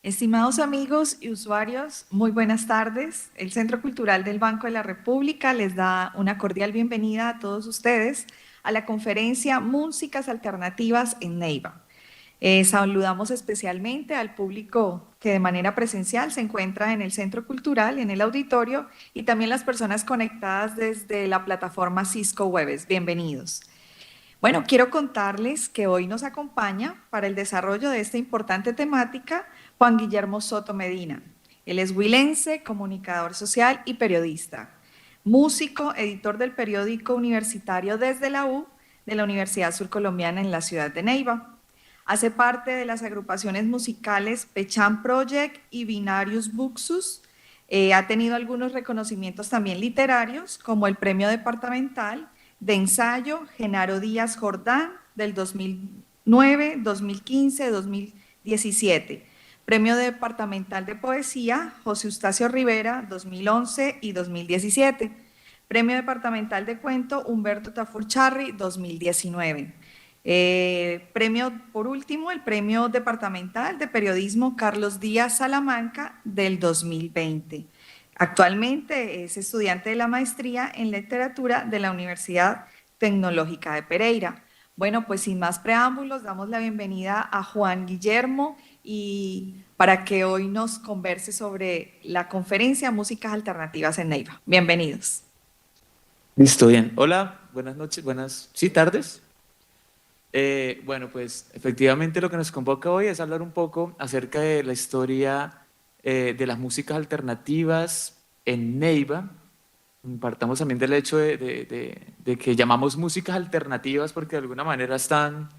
Estimados amigos y usuarios, muy buenas tardes. El Centro Cultural del Banco de la República les da una cordial bienvenida a todos ustedes a la conferencia Músicas Alternativas en Neiva. Saludamos especialmente al público que de manera presencial se encuentra en el Centro Cultural, en el auditorio, y también las personas conectadas desde la plataforma Cisco Webes. Bienvenidos. Bueno, quiero contarles que hoy nos acompaña para el desarrollo de esta importante temática Juan Guillermo Soto Medina. Él es huilense, comunicador social y periodista, músico, editor del periódico universitario Desde la U de la Universidad Surcolombiana en la ciudad de Neiva. Hace parte de las agrupaciones musicales Pechan Project y Binarius Buxus. Ha tenido algunos reconocimientos también literarios, como el Premio Departamental de Ensayo Genaro Díaz Jordán del 2009, 2015, 2017. Premio Departamental de Poesía José Eustacio Rivera 2011 y 2017. Premio Departamental de Cuento Humberto Tafurcharri 2019. Premio, por último, el Premio Departamental de Periodismo Carlos Díaz Salamanca del 2020. Actualmente es estudiante de la maestría en literatura de la Universidad Tecnológica de Pereira. Bueno, pues sin más preámbulos, damos la bienvenida a Juan Guillermo y para que hoy nos converse sobre la conferencia Músicas Alternativas en Neiva. Bienvenidos. Listo, bien. Hola, buenas noches, sí, tardes. Bueno, pues efectivamente lo que nos convoca hoy es hablar un poco acerca de la historia de las músicas alternativas en Neiva. Partamos también del hecho de que llamamos músicas alternativas porque de alguna manera están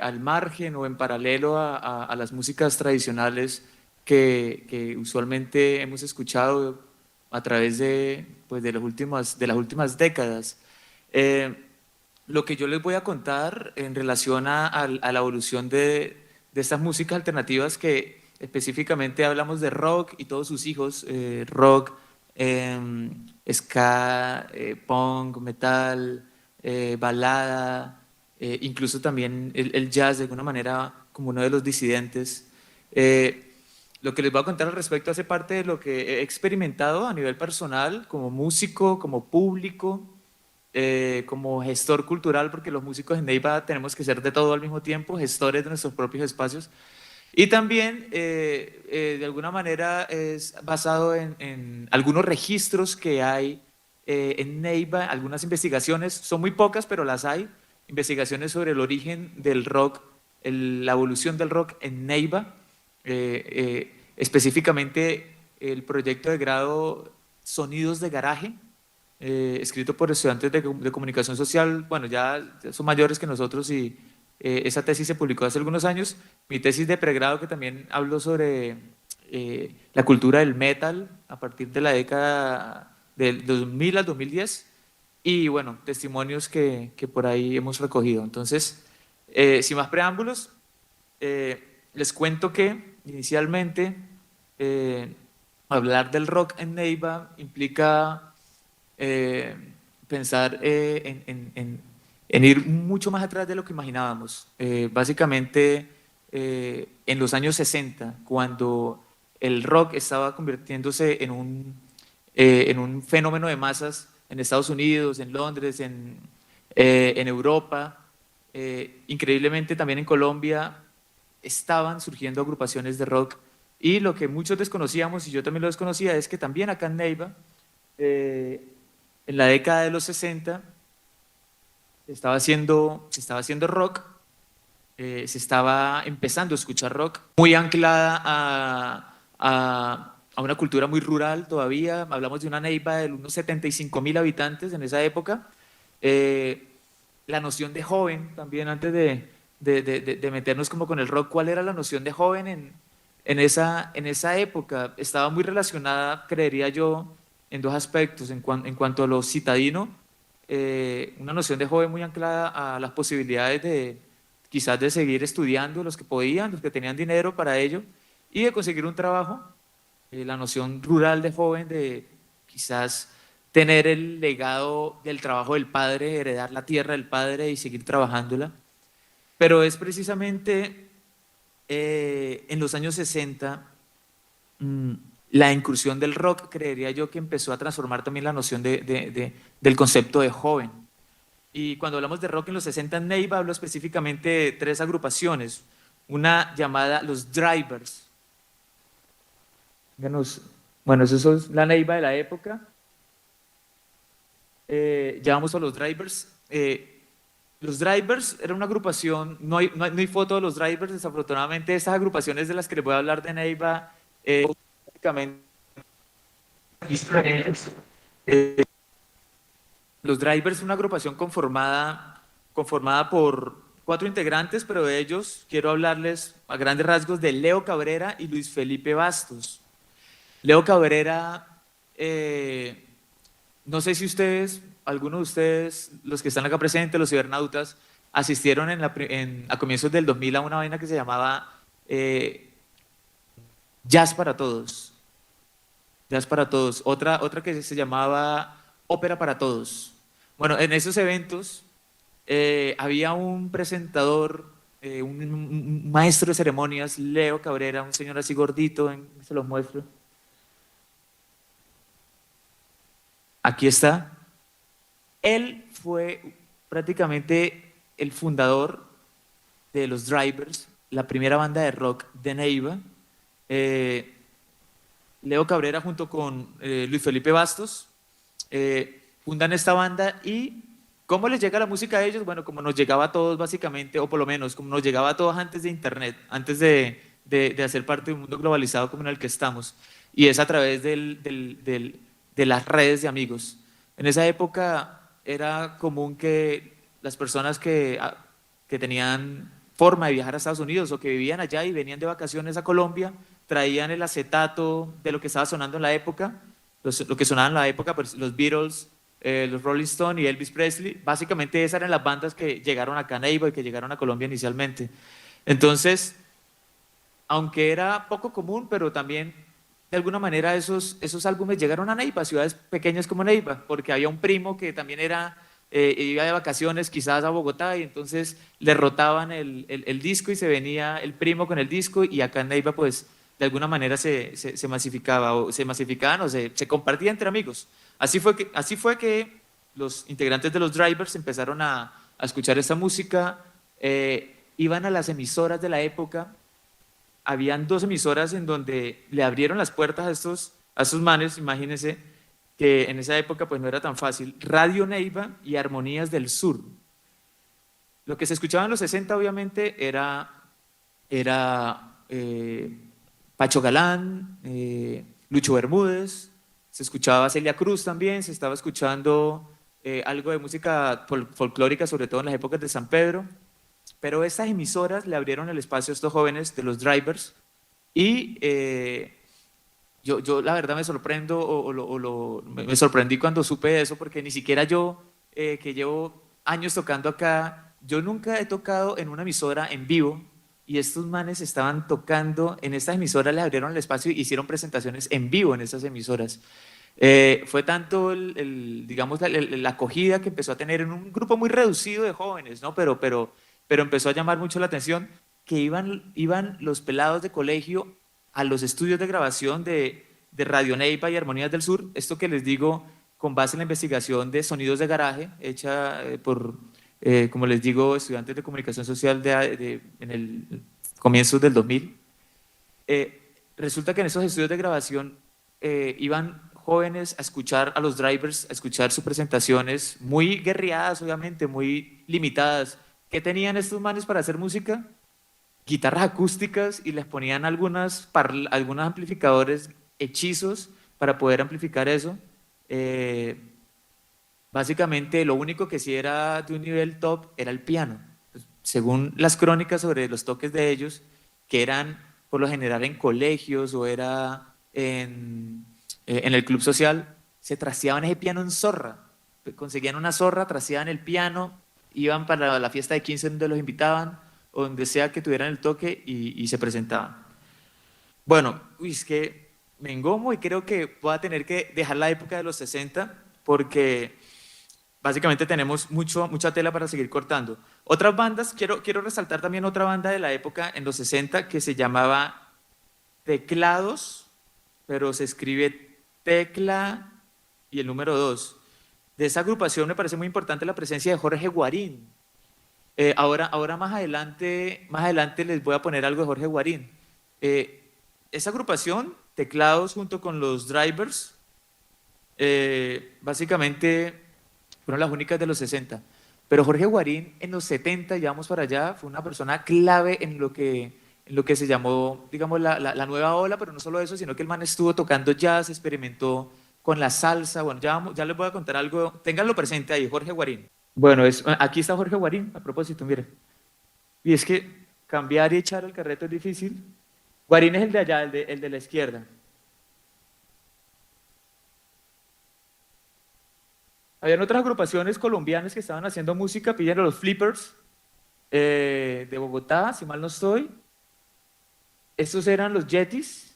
al margen o en paralelo a las músicas tradicionales que usualmente hemos escuchado a través pues, de las últimas décadas. Eh, lo que yo les voy a contar en relación a la evolución de estas músicas alternativas que específicamente hablamos de rock y todos sus hijos, rock, ska, punk, metal, balada, incluso también el jazz de alguna manera como uno de los disidentes. Lo que les voy a contar al respecto hace parte de lo que he experimentado a nivel personal, como músico, como público, como gestor cultural, porque los músicos en Neiva tenemos que ser de todo al mismo tiempo, gestores de nuestros propios espacios. Y también, de alguna manera, es basado en algunos registros que hay en Neiva, algunas investigaciones, son muy pocas, pero las hay, investigaciones sobre el origen del rock, la evolución del rock en Neiva, específicamente el proyecto de grado Sonidos de Garaje, escrito por estudiantes de comunicación social, bueno, ya son mayores que nosotros y esa tesis se publicó hace algunos años. Mi tesis de pregrado que también habló sobre la cultura del metal a partir de la década del 2000 al 2010 y bueno, testimonios que por ahí hemos recogido. Entonces, sin más preámbulos, les cuento que inicialmente eh, hablar del rock en Neiva implica eh, pensar en ir mucho más atrás de lo que imaginábamos. Básicamente, en los años 60, cuando el rock estaba convirtiéndose en un fenómeno de masas en Estados Unidos, en Londres, en Europa, increíblemente también en Colombia, estaban surgiendo agrupaciones de rock. Y lo que muchos desconocíamos, y yo también lo desconocía, es que también acá en Neiva, eh, en la década de los 60 se estaba haciendo rock, se estaba empezando a escuchar rock, muy anclada a una cultura muy rural todavía. Hablamos de una Neiva de unos 75.000 habitantes en esa época. Eh, la noción de joven también, antes de meternos como con el rock, ¿cuál era la noción de joven en esa época? Estaba muy relacionada, creería yo, en dos aspectos. En cuanto a lo citadino, una noción de joven muy anclada a las posibilidades de quizás de seguir estudiando, los que podían, los que tenían dinero para ello, y de conseguir un trabajo. La noción rural de joven de quizás tener el legado del trabajo del padre, heredar la tierra del padre y seguir trabajándola. Pero es precisamente en los años 60, mm, la incursión del rock, creería yo, que empezó a transformar también la noción del concepto de joven. Y cuando hablamos de rock en los 60 en Neiva, hablo específicamente de tres agrupaciones. Una llamada Los Drivers. Díganos, bueno, eso es la Neiva de la época. Ya vamos a los Drivers. Los Drivers era una agrupación, no hay foto de los Drivers, desafortunadamente. Estas agrupaciones de las que les voy a hablar de Neiva, básicamente, eh, los Drivers es una agrupación conformada por cuatro integrantes, pero de ellos quiero hablarles a grandes rasgos de Leo Cabrera y Luis Felipe Bastos. Leo Cabrera, no sé si ustedes, algunos de ustedes, los que están acá presentes, los cibernautas, asistieron a comienzos del 2000 a una vaina que se llamaba Jazz para Todos. Jazz para Todos. Otra que se llamaba Ópera para Todos. Bueno, en esos eventos había un presentador, un maestro de ceremonias, Leo Cabrera, un señor así gordito, se los muestro. Aquí está. Él fue prácticamente el fundador de los Drivers, la primera banda de rock de Neiva. Eh, Leo Cabrera junto con Luis Felipe Bastos fundan esta banda. ¿Y cómo les llega la música a ellos? Bueno, como nos llegaba a todos básicamente, o por lo menos como nos llegaba a todos antes de Internet, antes de hacer parte de un mundo globalizado como en el que estamos, y es a través de las redes de amigos. En esa época era común que las personas que tenían forma de viajar a Estados Unidos o que vivían allá y venían de vacaciones a Colombia, traían el acetato de lo que estaba sonando en la época, lo que sonaba en la época, pues los Beatles, los Rolling Stones y Elvis Presley. Básicamente esas eran las bandas que llegaron acá a Neiva y que llegaron a Colombia inicialmente. Entonces, aunque era poco común, pero también de alguna manera esos álbumes llegaron a Neiva, ciudades pequeñas como Neiva, porque había un primo que también iba de vacaciones quizás a Bogotá y entonces le rotaban el disco y se venía el primo con el disco y acá en Neiva pues de alguna manera se masificaba o se masificaban o se compartía entre amigos. Así fue que los integrantes de los Drivers empezaron a escuchar esta música, iban a las emisoras de la época. Habían dos emisoras en donde le abrieron las puertas a estos manes, imagínense que en esa época pues no era tan fácil. Radio Neiva y Armonías del Sur. Lo que se escuchaba en los 60 obviamente era Pacho Galán, Lucho Bermúdez, se escuchaba Celia Cruz también, se estaba escuchando algo de música folclórica, sobre todo en las épocas de San Pedro. Pero estas emisoras le abrieron el espacio a estos jóvenes de los Drivers y yo la verdad me sorprendo me sorprendí cuando supe eso porque ni siquiera yo, que llevo años tocando acá, yo nunca he tocado en una emisora en vivo y estos manes estaban tocando en estas emisoras, les abrieron el espacio y hicieron presentaciones en vivo en estas emisoras. Fue tanto digamos, la acogida que empezó a tener en un grupo muy reducido de jóvenes, ¿no? Pero empezó a llamar mucho la atención que iban los pelados de colegio a los estudios de grabación de Radio Neiva y Armonías del Sur. Esto que les digo, con base en la investigación de Sonidos de Garaje, hecha por, como les digo, estudiantes de comunicación social en el comienzos del 2000. Resulta que en esos estudios de grabación iban jóvenes a escuchar a los Drivers, a escuchar sus presentaciones, muy guerreadas, obviamente, muy limitadas. ¿Qué tenían estos manes para hacer música? Guitarras acústicas y les ponían algunos amplificadores hechizos para poder amplificar eso. Eh, Básicamente lo único que sí era de un nivel top era el piano. Pues, según las crónicas sobre los toques de ellos, que eran por lo general en colegios o era en el club social, se trasteaban ese piano en zorra. Conseguían una zorra, trasteaban el piano, iban para la fiesta de 15 donde los invitaban, o donde sea que tuvieran el toque y se presentaban. Bueno, es que me engomo y creo que voy a tener que dejar la época de los 60 porque básicamente tenemos mucha tela para seguir cortando. Otras bandas, quiero resaltar también otra banda de la época en los 60 que se llamaba Teclados, pero se escribe tecla y el número 2. De esa agrupación me parece muy importante la presencia de Jorge Guarín. Ahora más adelante les voy a poner algo de Jorge Guarín. Esa agrupación, Teclados junto con los Drivers, básicamente fueron las únicas de los 60. Pero Jorge Guarín en los 70, ya vamos para allá, fue una persona clave en lo que se llamó, digamos, la nueva ola, pero no solo eso, sino que el man estuvo tocando jazz, experimentó con la salsa. Bueno, ya les voy a contar algo, ténganlo presente ahí, Jorge Guarín. Bueno, aquí está Jorge Guarín, a propósito, mire. Y es que cambiar y echar el carreto es difícil. Guarín es el de allá, el de la izquierda. Habían otras agrupaciones colombianas que estaban haciendo música, pidieron los Flippers de Bogotá, si mal no estoy. Estos eran los Yetis,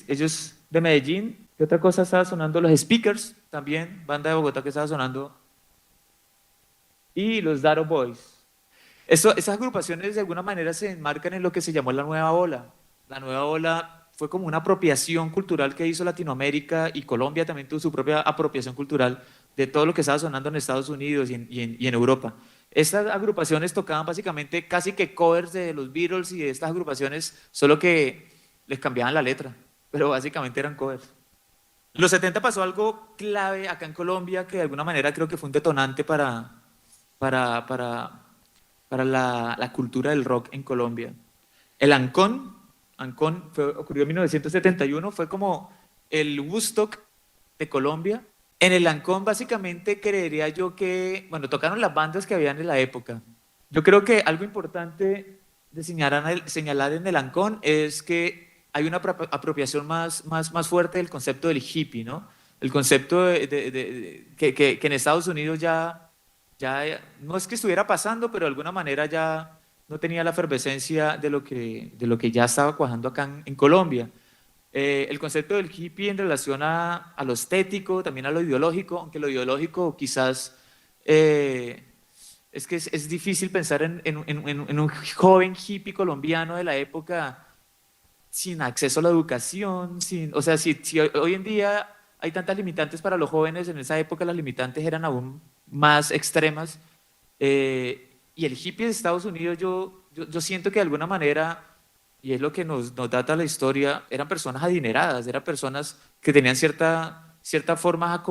ellos de Medellín. ¿Qué otra cosa estaba sonando? Los Speakers, también, banda de Bogotá que estaba sonando. Y los Daro Boys. Esas agrupaciones de alguna manera se enmarcan en lo que se llamó la nueva ola. La nueva ola fue como una apropiación cultural que hizo Latinoamérica, y Colombia también tuvo su propia apropiación cultural de todo lo que estaba sonando en Estados Unidos y en Europa. Estas agrupaciones tocaban básicamente casi que covers de los Beatles y de estas agrupaciones, solo que les cambiaban la letra, pero básicamente eran covers. En los 70 pasó algo clave acá en Colombia que de alguna manera creo que fue un detonante para, para, para la cultura del rock en Colombia. El Ancón ocurrió en 1971, fue como el Woodstock de Colombia. En el Ancón básicamente creería yo que, bueno, tocaron las bandas que habían en la época. Yo creo que algo importante de señalar en el Ancón es que hay una apropiación más fuerte del concepto del hippie, ¿no? El concepto que en Estados Unidos ya no es que estuviera pasando, pero de alguna manera ya no tenía la efervescencia de lo que ya estaba cuajando acá en Colombia. El concepto del hippie en relación a lo estético, también a lo ideológico, aunque lo ideológico quizás es que es difícil pensar en un joven hippie colombiano de la época sin acceso a la educación, o sea, si hoy en día hay tantas limitantes para los jóvenes, en esa época las limitantes eran aún más extremas. Y el hippie de Estados Unidos, yo siento que de alguna manera, y es lo que nos data la historia, eran personas adineradas, eran personas que tenían cierta forma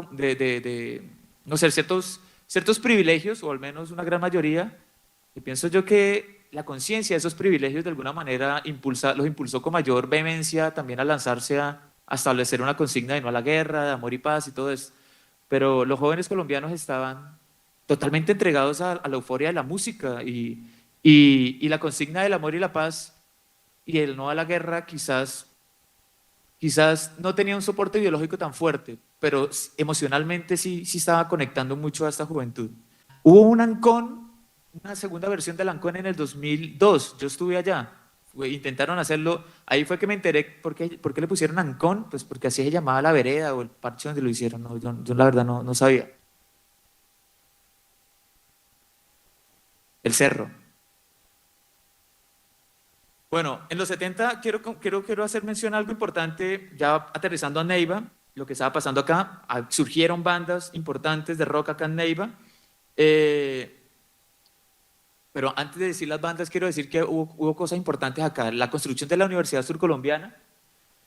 no sé, ciertos privilegios, o al menos una gran mayoría. Y pienso yo que la conciencia de esos privilegios de alguna manera los impulsó con mayor vehemencia también a lanzarse a establecer una consigna de no a la guerra, de amor y paz y todo eso. Pero los jóvenes colombianos estaban totalmente entregados a la euforia de la música, y la consigna del amor y la paz y el no a la guerra quizás no tenía un soporte ideológico tan fuerte, pero emocionalmente sí estaba conectando mucho a esta juventud. Hubo un Ancón, una segunda versión del Ancón en el 2002, yo estuve allá, intentaron hacerlo, ahí fue que me enteré por qué le pusieron Ancón, pues porque así se llamaba la vereda o el parche donde lo hicieron, no, yo la verdad no sabía. El cerro. Bueno, en los 70 quiero hacer mención a algo importante, ya aterrizando a Neiva, lo que estaba pasando acá. Surgieron bandas importantes de rock acá en Neiva. Pero antes de decir las bandas, quiero decir que hubo cosas importantes acá. La construcción de la Universidad Surcolombiana,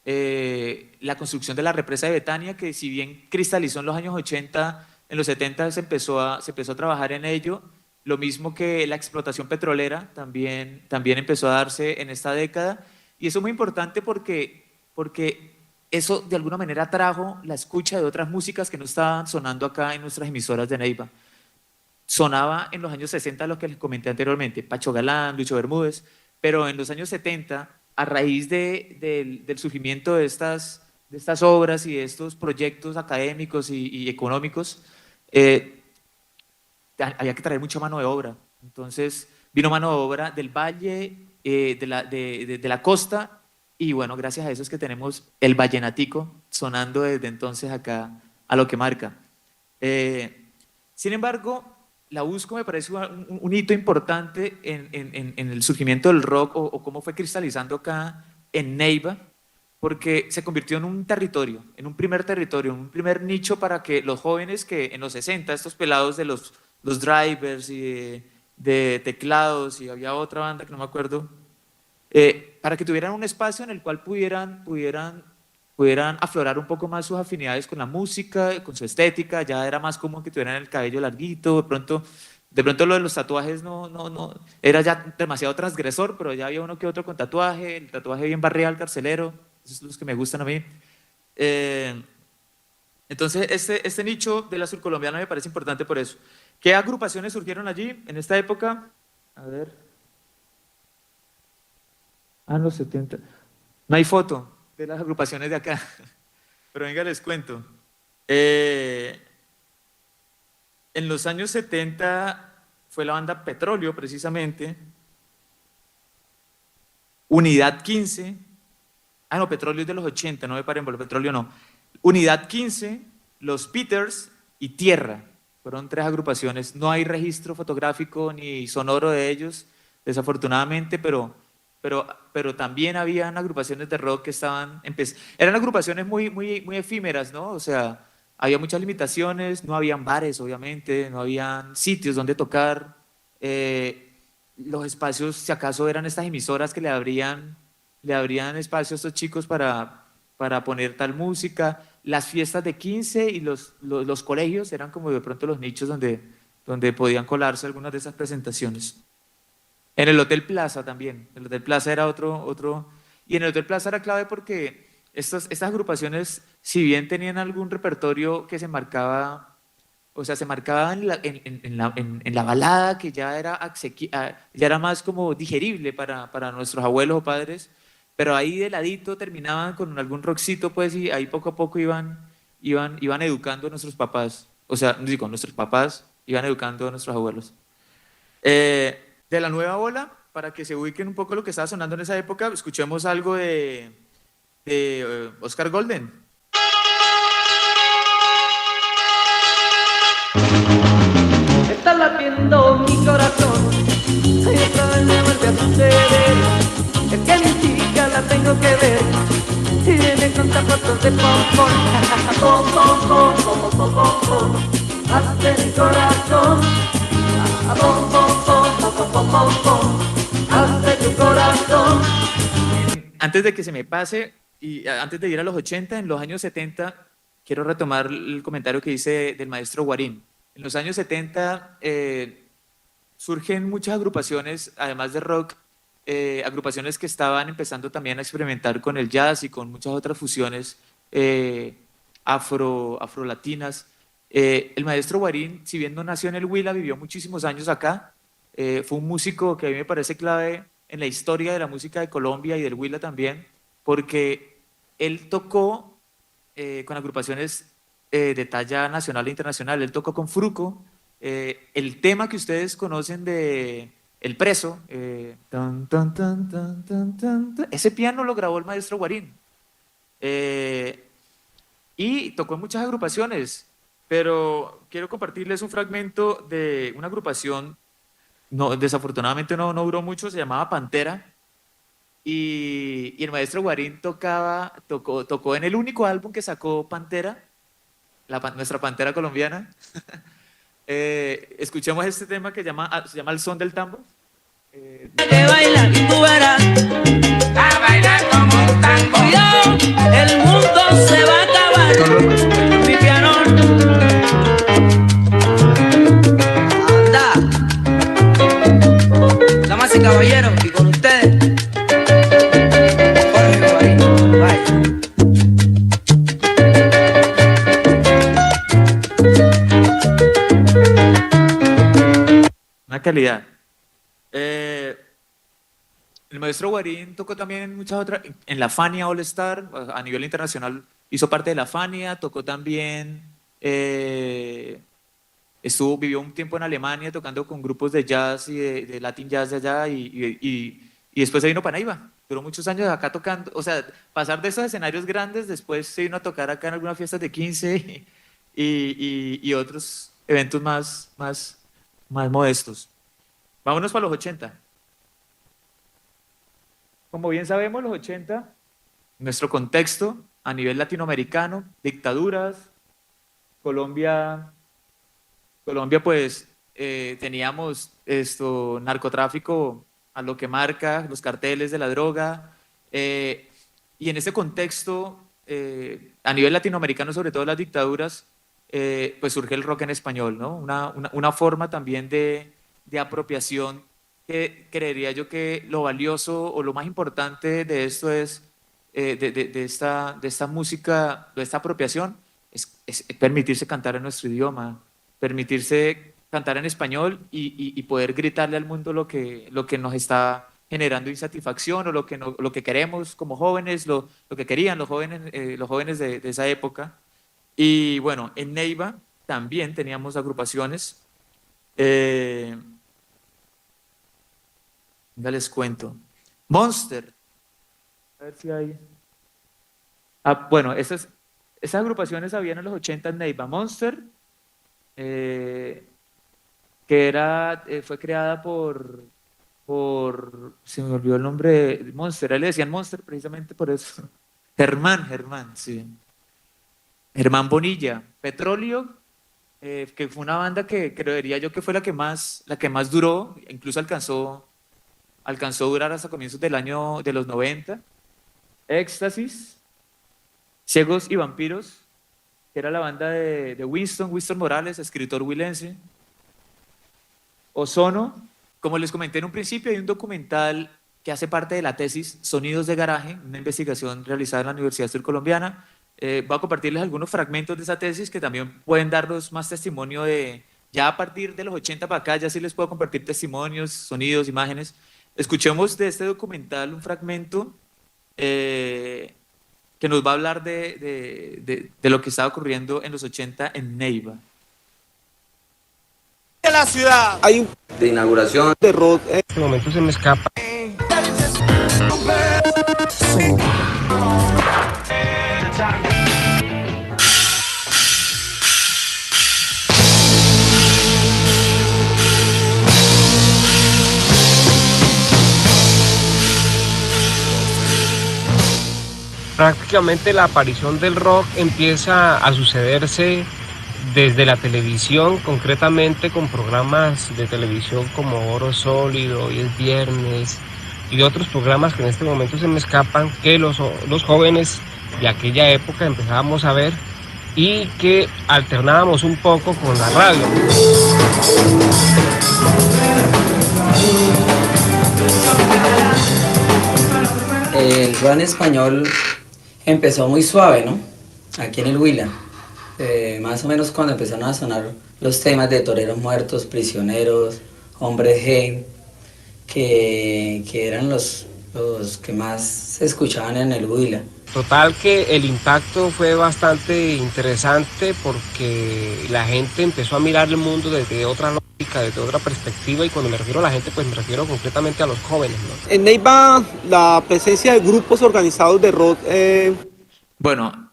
la construcción de la represa de Betania, que si bien cristalizó en los años 80, en los 70 se empezó a trabajar en ello. Lo mismo que la explotación petrolera también empezó a darse en esta década. Y eso es muy importante porque eso de alguna manera trajo la escucha de otras músicas que no estaban sonando acá en nuestras emisoras de Neiva. Sonaba en los años 60 lo que les comenté anteriormente, Pacho Galán, Lucho Bermúdez, pero en los años 70, a raíz del surgimiento de estas obras y de estos proyectos académicos y económicos, había que traer mucha mano de obra. Entonces vino mano de obra del valle, de la costa, y bueno, gracias a eso es que tenemos el vallenatico sonando desde entonces acá a lo que marca. Sin embargo, la USCO me parece un hito importante en el surgimiento del rock o cómo fue cristalizando acá en Neiva, porque se convirtió en un territorio, en un primer territorio, en un primer nicho para que los jóvenes que en los 60, estos pelados de los drivers y de teclados, y había otra banda que no me acuerdo, para que tuvieran un espacio en el cual pudieran aflorar un poco más sus afinidades con la música, con su estética. Ya era más común que tuvieran el cabello larguito, de pronto lo de los tatuajes no, era ya demasiado transgresor, pero ya había uno que otro con tatuaje, el tatuaje bien barrial, carcelero, esos son los que me gustan a mí. Eh, entonces, este nicho de la surcolombiana me parece importante por eso. ¿Qué agrupaciones surgieron allí en esta época? A ver. Ah, los 70. No hay foto de las agrupaciones de acá, pero venga, les cuento. Eh, en los años 70 fue la banda Petróleo, precisamente. Unidad 15. Ah, no, Petróleo es de los 80, no me paren por Petróleo, no. Unidad 15, Los Peters y Tierra. Fueron tres agrupaciones. No hay registro fotográfico ni sonoro de ellos, desafortunadamente, pero también habían agrupaciones de rock que eran agrupaciones muy efímeras, ¿no? O sea, había muchas limitaciones, no habían bares, obviamente, no habían sitios donde tocar. Los espacios, si acaso, eran estas emisoras que le abrían espacio a estos chicos para poner tal música. Las fiestas de 15 y los colegios eran como de pronto los nichos donde podían colarse algunas de esas presentaciones. En el Hotel Plaza también. El Hotel Plaza era otro. Y en el Hotel Plaza era clave porque estas agrupaciones, si bien tenían algún repertorio que se marcaba, o sea, se marcaba en la balada, que ya era más como digerible para nuestros abuelos o padres, pero ahí de ladito terminaban con algún rockcito, pues, y ahí poco a poco iban educando a nuestros papás. O sea, digo, nuestros papás iban educando a nuestros abuelos. De la nueva ola, para que se ubiquen un poco lo que estaba sonando en esa época, escuchemos algo de Oscar Golden. Está latiendo mi corazón, ay, otra vez me vuelve a suceder. Es que mi chica la tengo que ver, y viene con zapatos de pompón. Pom, pom, pom, pom, pom, pom, pom, hace mi corazón. Pom, pom, pom, pom, pom, pom, pom, hace tu corazón. Antes de que se me pase, y antes de ir a los 80, en los años 70, quiero retomar el comentario que hice del maestro Guarín. En los años 70 surgen muchas agrupaciones, además de rock, agrupaciones que estaban empezando también a experimentar con el jazz y con muchas otras fusiones afrolatinas. El maestro Guarín, si bien no nació en el Huila, vivió muchísimos años acá. Fue un músico que a mí me parece clave en la historia de la música de Colombia y del Huila también, porque él tocó con agrupaciones de talla nacional e internacional. Él tocó con Fruco. El tema que ustedes conocen de El Preso, tan, tan, tan, tan, tan, tan, tan, ese piano lo grabó el maestro Guarín. Y tocó en muchas agrupaciones, pero quiero compartirles un fragmento de una agrupación, no, desafortunadamente no duró mucho, se llamaba Pantera. Y el maestro Guarín tocó en el único álbum que sacó Pantera, nuestra Pantera colombiana. Escuchemos este tema que se llama El Son del Tambo. Que baila y tú verás, a bailar como un tango. Cuidado, el mundo se va a acabar. Mi piano. Anda. Damas y caballeros, y con ustedes, Jorge Guarín. Vaya. Una calidad. El maestro Guarín tocó también en muchas otras, en la Fania All Star, a nivel internacional hizo parte de la Fania, tocó también, vivió un tiempo en Alemania tocando con grupos de jazz y de Latin jazz de allá y después se vino para Neiva, duró muchos años acá tocando, o sea, pasar de esos escenarios grandes, después se vino a tocar acá en algunas fiestas de 15 y eventos más modestos. Vámonos para los 80. Como bien sabemos, los 80, nuestro contexto a nivel latinoamericano, dictaduras, Colombia, pues teníamos esto, narcotráfico a lo que marca, los carteles de la droga, eh, y en ese contexto, a nivel latinoamericano, sobre todo las dictaduras, pues surge el rock en español, ¿no? Una forma también de apropiación que creería yo que lo valioso o lo más importante de esto es, de esta música, de esta apropiación, es permitirse cantar en nuestro idioma, permitirse cantar en español y poder gritarle al mundo lo que nos está generando insatisfacción o lo que, lo que queremos como jóvenes, lo que querían los jóvenes de esa época. Y bueno, en Neiva también teníamos agrupaciones. Eh, ya les cuento. Monster. A ver si hay. Ah, bueno, esas agrupaciones habían en los 80 en Neiva. Monster, eh, que fue creada se me olvidó el nombre de Monster, a él le decían Monster precisamente por eso. Germán, sí. Germán Bonilla. Petróleo, que fue una banda que creería yo que fue la que más duró, incluso alcanzó a durar hasta comienzos del año de los 90. Éxtasis, Ciegos y Vampiros, que era la banda de Winston Morales, escritor huilense. Ozono, como les comenté en un principio, hay un documental que hace parte de la tesis Sonidos de Garaje, una investigación realizada en la Universidad Surcolombiana. Voy a compartirles algunos fragmentos de esa tesis que también pueden darnos más testimonio ya a partir de los 80 para acá, ya sí les puedo compartir testimonios, sonidos, imágenes. Escuchemos de este documental un fragmento que nos va a hablar de lo que estaba ocurriendo en los 80 en Neiva. De la ciudad. Hay un de inauguración de rock. En este momento se me escapa. Prácticamente la aparición del rock empieza a sucederse desde la televisión, concretamente con programas de televisión como Oro Sólido, Hoy es Viernes y otros programas que en este momento se me escapan, que los jóvenes de aquella época empezábamos a ver y que alternábamos un poco con la radio. El rock en español empezó muy suave, ¿no? Aquí en el Huila. Más o menos cuando empezaron a sonar los temas de Toreros Muertos, Prisioneros, Hombres G, que eran los que más se escuchaban en el Huila. Total que el impacto fue bastante interesante porque la gente empezó a mirar el mundo desde otra lógica, desde otra perspectiva, y cuando me refiero a la gente, pues me refiero concretamente a los jóvenes, ¿no? En Neiva, la presencia de grupos organizados de rock... Bueno,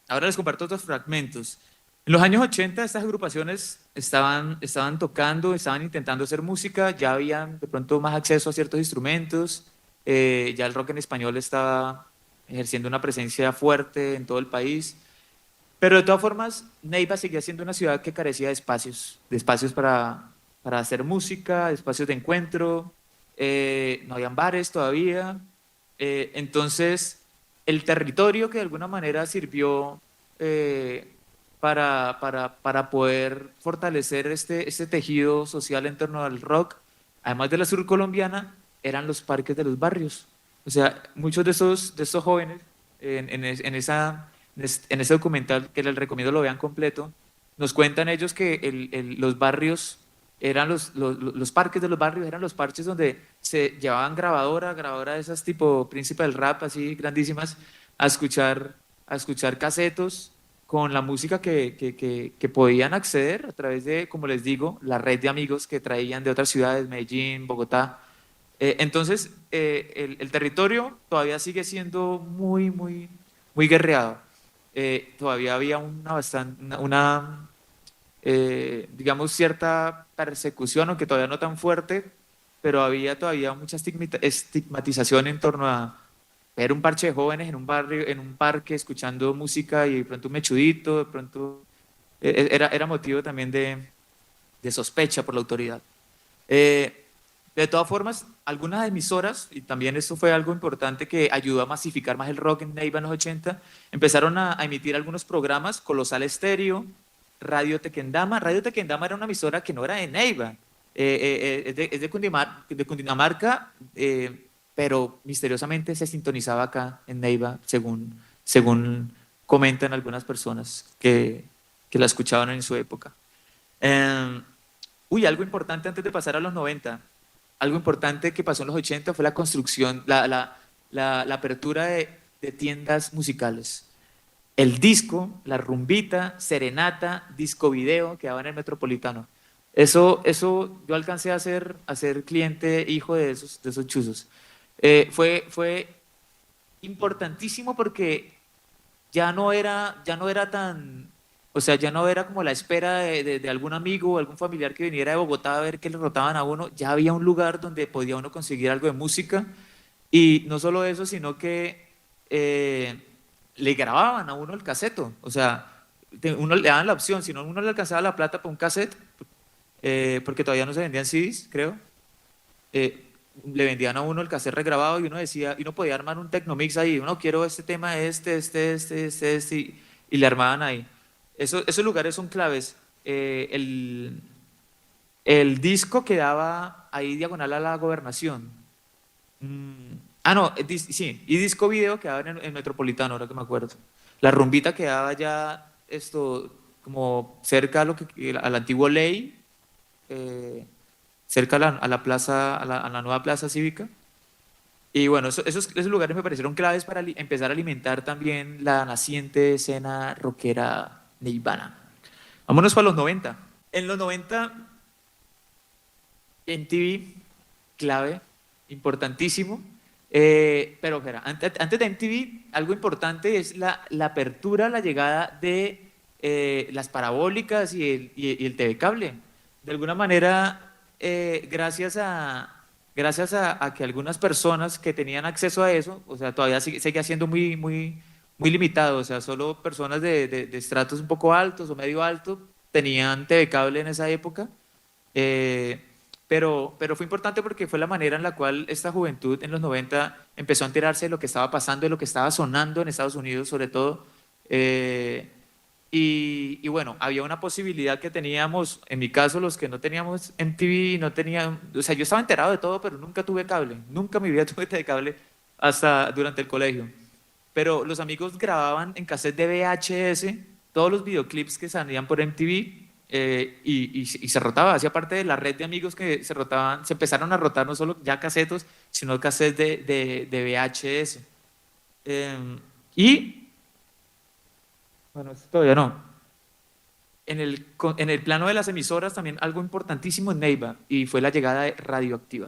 ahora les comparto otros fragmentos. En los años 80 estas agrupaciones estaban tocando, estaban intentando hacer música, ya habían de pronto más acceso a ciertos instrumentos, ya el rock en español estaba ejerciendo una presencia fuerte en todo el país, pero de todas formas Neiva seguía siendo una ciudad que carecía de espacios para hacer música, de espacios de encuentro, no habían bares todavía, entonces el territorio que de alguna manera sirvió para poder fortalecer este tejido social en torno al rock, además de la surcolombiana, eran los parques de los barrios. O sea, muchos de estos jóvenes en ese documental, que les recomiendo lo vean completo, nos cuentan ellos que los barrios eran los parques de los barrios, eran los parches donde se llevaban grabadora de esas tipo Príncipe del Rap, así grandísimas, a escuchar casetos con la música que podían acceder a través de, como les digo, la red de amigos que traían de otras ciudades, Medellín, Bogotá. Entonces, el territorio todavía sigue siendo muy guerreado. Todavía había digamos, cierta persecución, aunque todavía no tan fuerte, pero había todavía mucha estigmatización en torno a ver un parche de jóvenes en un barrio, en un parque, escuchando música y de pronto un mechudito, de pronto era motivo también de sospecha por la autoridad. De todas formas, algunas emisoras, y también esto fue algo importante que ayudó a masificar más el rock en Neiva en los 80, empezaron a emitir algunos programas, Colosal Estéreo, Radio Tequendama. Radio Tequendama era una emisora que no era de Neiva, es de Cundinamarca, pero misteriosamente se sintonizaba acá en Neiva, según comentan algunas personas que la escuchaban en su época. Algo importante antes de pasar a los 90, algo importante que pasó en los 80 fue la construcción, la apertura de tiendas musicales. El disco, la rumbita, serenata, disco video que daban en el Metropolitano. Eso yo alcancé a ser cliente, hijo de esos chuzos. Fue importantísimo porque ya no era tan, o sea, ya no era como la espera de algún amigo o algún familiar que viniera de Bogotá a ver qué le rotaban a uno. Ya había un lugar donde podía uno conseguir algo de música, y no solo eso, sino que le grababan a uno el caseto. O sea, uno le daban la opción, si no uno le alcanzaba la plata para un cassette, porque todavía no se vendían CDs, creo. Le vendían a uno el cassette regrabado y uno decía, y uno podía armar un Tecnomix ahí, uno quiero este tema, y le armaban ahí. Esos lugares son claves. El disco quedaba ahí diagonal a la Gobernación. No, sí, y disco video quedaba en Metropolitano, ahora que me acuerdo. La rumbita quedaba ya como cerca a la antigua ley, cerca a la plaza, a la nueva plaza cívica. Y bueno, esos lugares me parecieron claves para empezar a alimentar también la naciente escena rockera neivana. Vámonos para los 90. En los 90, MTV, clave, importantísimo. Pero espera, antes de MTV, algo importante es la apertura, la llegada de las parabólicas y el TV cable. De alguna manera, gracias a que algunas personas que tenían acceso a eso, o sea, todavía seguía siendo muy, muy, muy limitado, o sea, solo personas de estratos un poco altos o medio altos tenían TV cable en esa época. Pero fue importante porque fue la manera en la cual esta juventud en los 90 empezó a enterarse de lo que estaba pasando, de lo que estaba sonando en Estados Unidos sobre todo. Y bueno, había una posibilidad que teníamos, en mi caso los que no teníamos MTV, no tenían, o sea, yo estaba enterado de todo, pero nunca tuve cable, nunca en mi vida tuve cable hasta durante el colegio. Pero los amigos grababan en cassette de VHS todos los videoclips que salían por MTV. Y se rotaba, hacía parte de la red de amigos que se rotaban, se empezaron a rotar no solo ya casetos, sino cassettes de VHS. Y, bueno, esto todavía no. En el plano de las emisoras también algo importantísimo en Neiva, y fue la llegada de Radioactiva.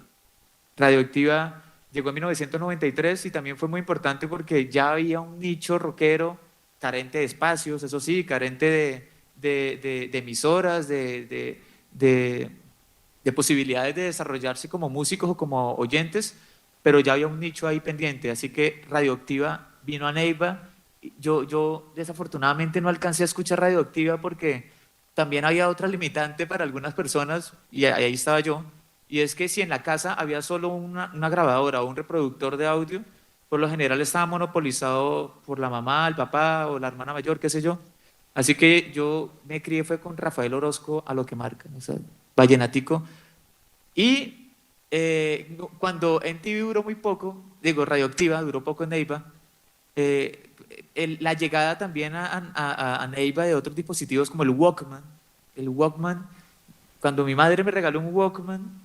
Radioactiva llegó en 1993 y también fue muy importante porque ya había un nicho rockero carente de espacios, eso sí, carente de emisoras, de posibilidades de desarrollarse como músicos o como oyentes, pero ya había un nicho ahí pendiente, así que Radioactiva vino a Neiva. Yo desafortunadamente no alcancé a escuchar Radioactiva porque también había otra limitante para algunas personas, y ahí estaba yo, y es que si en la casa había solo una grabadora o un reproductor de audio, por lo general estaba monopolizado por la mamá, el papá o la hermana mayor, qué sé yo. Así que yo me crié fue con Rafael Orozco a lo que marca, o sea, vallenatico. Y cuando MTV duró muy poco, digo, Radioactiva duró poco en Neiva, la llegada también a Neiva de otros dispositivos como el Walkman. El Walkman, cuando mi madre me regaló un Walkman,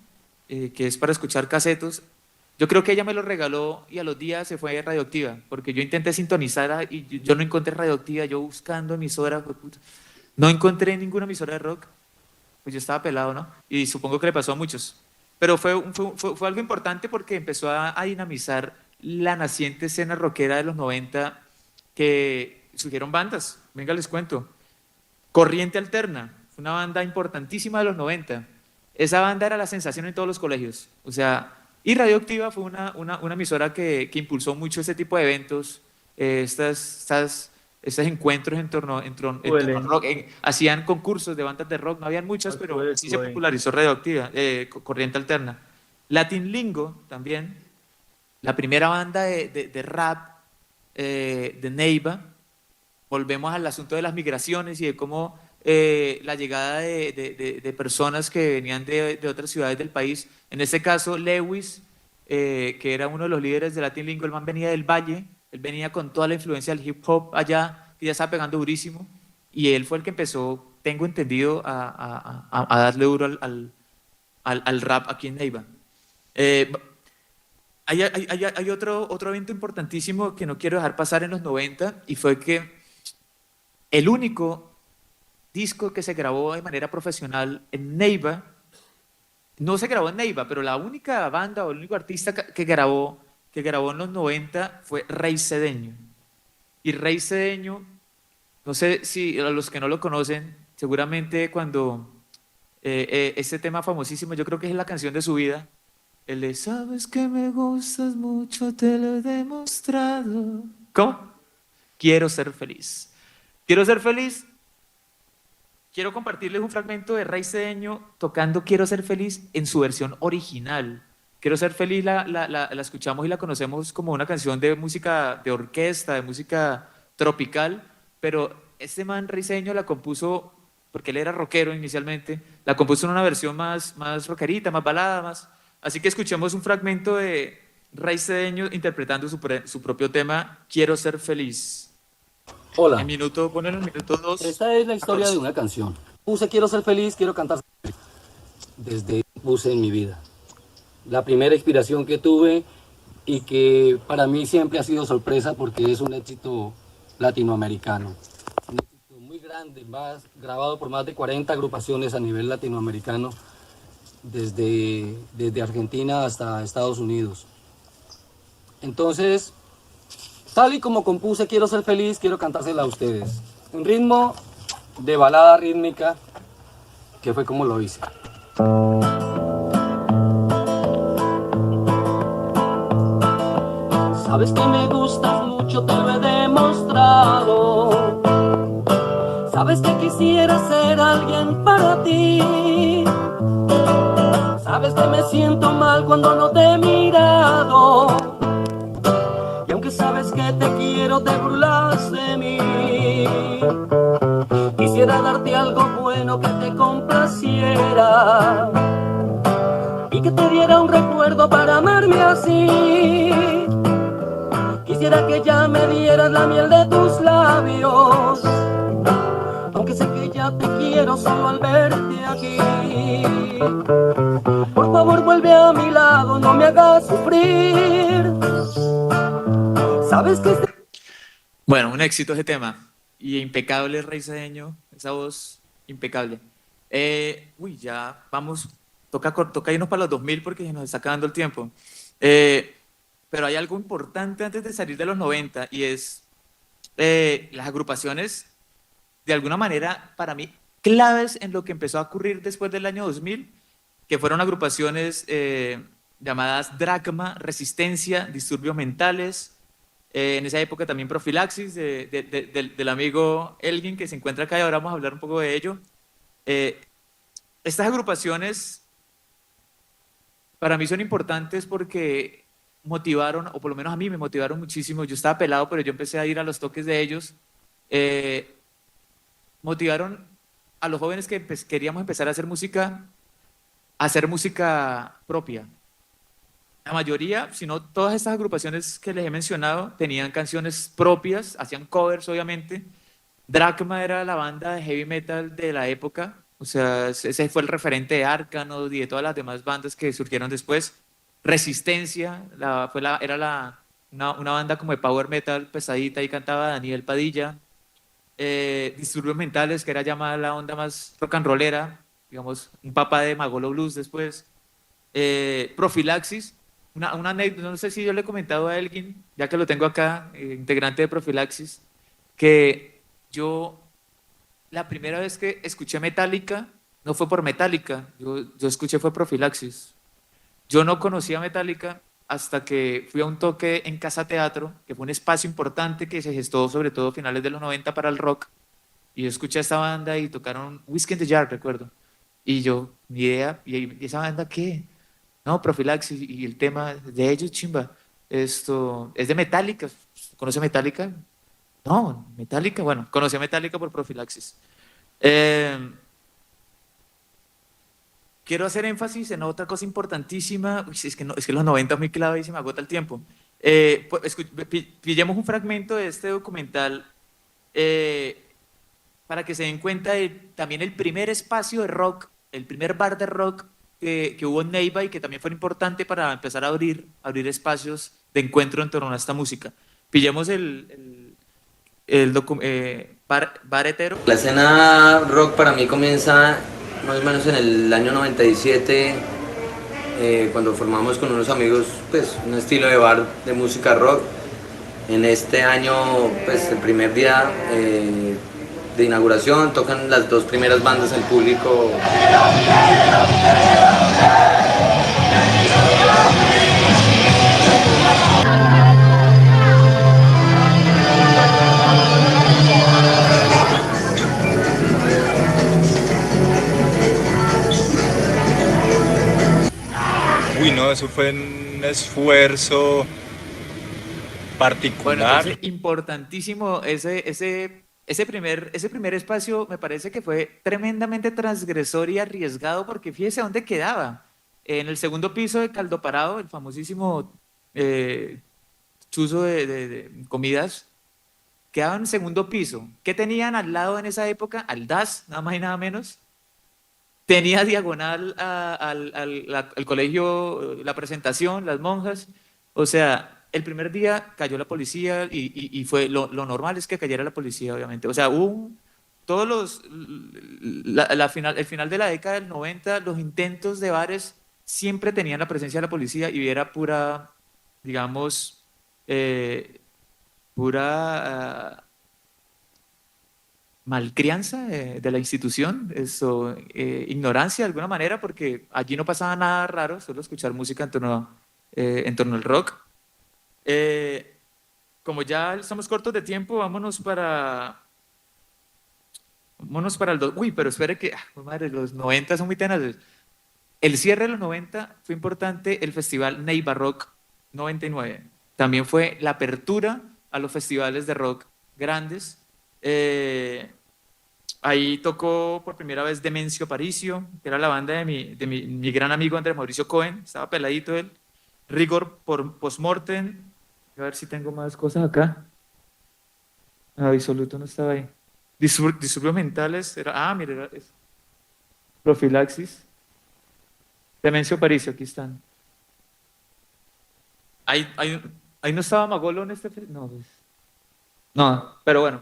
que es para escuchar casetos, yo creo que ella me lo regaló y a los días se fue Radioactiva, porque yo intenté sintonizar y yo no encontré Radioactiva, yo buscando emisoras, no encontré ninguna emisora de rock, pues yo estaba pelado, ¿no? Y supongo que le pasó a muchos. Pero fue algo importante porque empezó a dinamizar la naciente escena rockera de los 90, que surgieron bandas, venga les cuento. Corriente Alterna fue una banda importantísima de los 90. Esa banda era la sensación en todos los colegios. O sea, y Radioactiva fue una emisora que impulsó mucho este tipo de eventos, estos encuentros en torno al rock. Hacían concursos de bandas de rock, no habían muchas, pero sí se popularizó Radioactiva, Corriente Alterna. Latin Lingo también, la primera banda de rap de Neiva. Volvemos al asunto de las migraciones y de cómo la llegada de personas que venían de otras ciudades del país, en este caso Lewis, que era uno de los líderes de Latin Lingo, el man venía del Valle, él venía con toda la influencia del hip hop allá, que ya estaba pegando durísimo, y él fue el que empezó, tengo entendido, a darle duro al rap aquí en Neiva. Hay otro evento importantísimo que no quiero dejar pasar en los 90, y fue que el único disco que se grabó de manera profesional en Neiva, no se grabó en Neiva, pero la única banda o el único artista que grabó en los 90 fue Rey Cedeño. Y Rey Cedeño, no sé si a los que no lo conocen, seguramente cuando este tema famosísimo, yo creo que es la canción de su vida, el de sabes que me gustas mucho, te lo he demostrado. ¿Cómo? Quiero ser feliz. Quiero ser feliz. Quiero compartirles un fragmento de Rey Cedeño tocando Quiero ser feliz en su versión original. Quiero ser feliz la escuchamos y la conocemos como una canción de música de orquesta, de música tropical, pero este man Rey Cedeño la compuso, porque él era rockero inicialmente, la compuso en una versión más rockerita, más balada, más. Así que escuchemos un fragmento de Rey Cedeño interpretando su propio tema, Quiero ser feliz. Hola. Ponen el minuto 2. Esta es la historia de una canción. Puse Quiero ser feliz, quiero cantar desde puse en mi vida. La primera inspiración que tuve y que para mí siempre ha sido sorpresa porque es un éxito latinoamericano. Un éxito muy grande, grabado por más de 40 agrupaciones a nivel latinoamericano, desde Argentina hasta Estados Unidos. Entonces, tal y como compuse Quiero ser feliz, quiero cantársela a ustedes. Un ritmo de balada rítmica, que fue como lo hice. Sabes que me gustas mucho, te lo he demostrado. Sabes que quisiera ser alguien para ti. Sabes que me siento mal cuando no te he mirado. Y aunque sabes que te quiero, te burlas de mí. Quisiera darte algo bueno que te complaciera y que te diera un recuerdo para amarme así. Quisiera que ya me dieras la miel de tus labios, aunque sé que ya te quiero solo al verte aquí. Por favor vuelve a mi lado, no me hagas sufrir. ¿Sabes que Bueno, un éxito ese tema. Y impecable Rey Cedeño, esa voz impecable. Ya vamos, toca irnos para los 2000 porque se nos está acabando el tiempo. Pero hay algo importante antes de salir de los 90 y es las agrupaciones, de alguna manera, para mí, claves en lo que empezó a ocurrir después del año 2000, que fueron agrupaciones llamadas Dracma, Resistencia, Disturbios Mentales. En esa época también Profilaxis, del amigo Elgin, que se encuentra acá y ahora vamos a hablar un poco de ello. Estas agrupaciones para mí son importantes porque motivaron, o por lo menos a mí me motivaron muchísimo. Yo estaba pelado, pero yo empecé a ir a los toques de ellos. Motivaron a los jóvenes que queríamos empezar a hacer música propia. La mayoría, si no todas estas agrupaciones que les he mencionado, tenían canciones propias, hacían covers obviamente. Dracma era la banda de heavy metal de la época, o sea, ese fue el referente de Arcanos y de todas las demás bandas que surgieron después. Resistencia, era una banda como de power metal pesadita y cantaba Daniel Padilla. Disturbios Mentales, que era llamada la onda más rock and rollera, digamos, un papá de Magolo Blues después. Profilaxis, una anécdota, no sé si yo le he comentado a alguien, ya que lo tengo acá, integrante de Profilaxis, que yo la primera vez que escuché Metallica no fue por Metallica, yo escuché fue Profilaxis. Yo no conocía Metallica hasta que fui a un toque en Casa Teatro, que fue un espacio importante que se gestó sobre todo a finales de los 90 para el rock. Y yo escuché a esta banda y tocaron Whiskey in the Jar, recuerdo. Y yo, ni idea, ¿y esa banda qué? No, Profilaxis, y el tema de ellos, chimba. Esto es de Metallica. ¿Conoce Metallica? No, Metallica, bueno, conocí a Metallica por Profilaxis. Eh, Quiero hacer énfasis en otra cosa importantísima. Uy, es que, no, es que los 90 es muy clave y se me agota el tiempo. Pillemos un fragmento de este documental eh, para que se den cuenta de también el primer espacio de rock, el primer bar de rock que hubo en Neiva y que también fue importante para empezar a abrir espacios de encuentro en torno a esta música. Pillemos bar hetero. La escena rock para mí comienza más o menos en el año 97, cuando formamos con unos amigos pues, un estilo de bar de música rock. En este año, pues el primer día de inauguración, tocan las dos primeras bandas al público. Uy, no, eso fue un esfuerzo Bueno, particular. entonces, importantísimo ese primer espacio, me parece que fue tremendamente transgresor y arriesgado, porque fíjese dónde quedaba. En el segundo piso de Caldo Parado, el famosísimo eh, chuzo de comidas, quedaba en el segundo piso. ¿Qué tenían al lado en esa época? Al DAS, nada más y nada menos. Tenía diagonal al colegio, la presentación, las monjas. O sea, el primer día cayó la policía y fue lo normal es que cayera la policía, obviamente. O sea, todos el final de la década del 90, los intentos de bares siempre tenían la presencia de la policía y era pura, digamos, eh, pura malcrianza de la institución, eso, ignorancia de alguna manera, porque allí no pasaba nada raro, solo escuchar música en torno al rock. Eh, Como ya estamos cortos de tiempo, vámonos para el... Uy, pero espere que, madre, los 90 son muy tenaces. El cierre de los 90 fue importante el festival Neiva Rock 99. También fue la apertura a los festivales de rock grandes. Ahí tocó por primera vez Demencio Aparicio, que era la banda de mi gran amigo Andrés Mauricio Cohen, estaba peladito él. Rigor por Postmortem. A ver si tengo más cosas acá. Absoluto no estaba ahí. Disturbios mentales. Mire, Profilaxis. Demencio Aparicio, aquí están. Ahí no estaba Magolo en este. No, pues. No, pero bueno,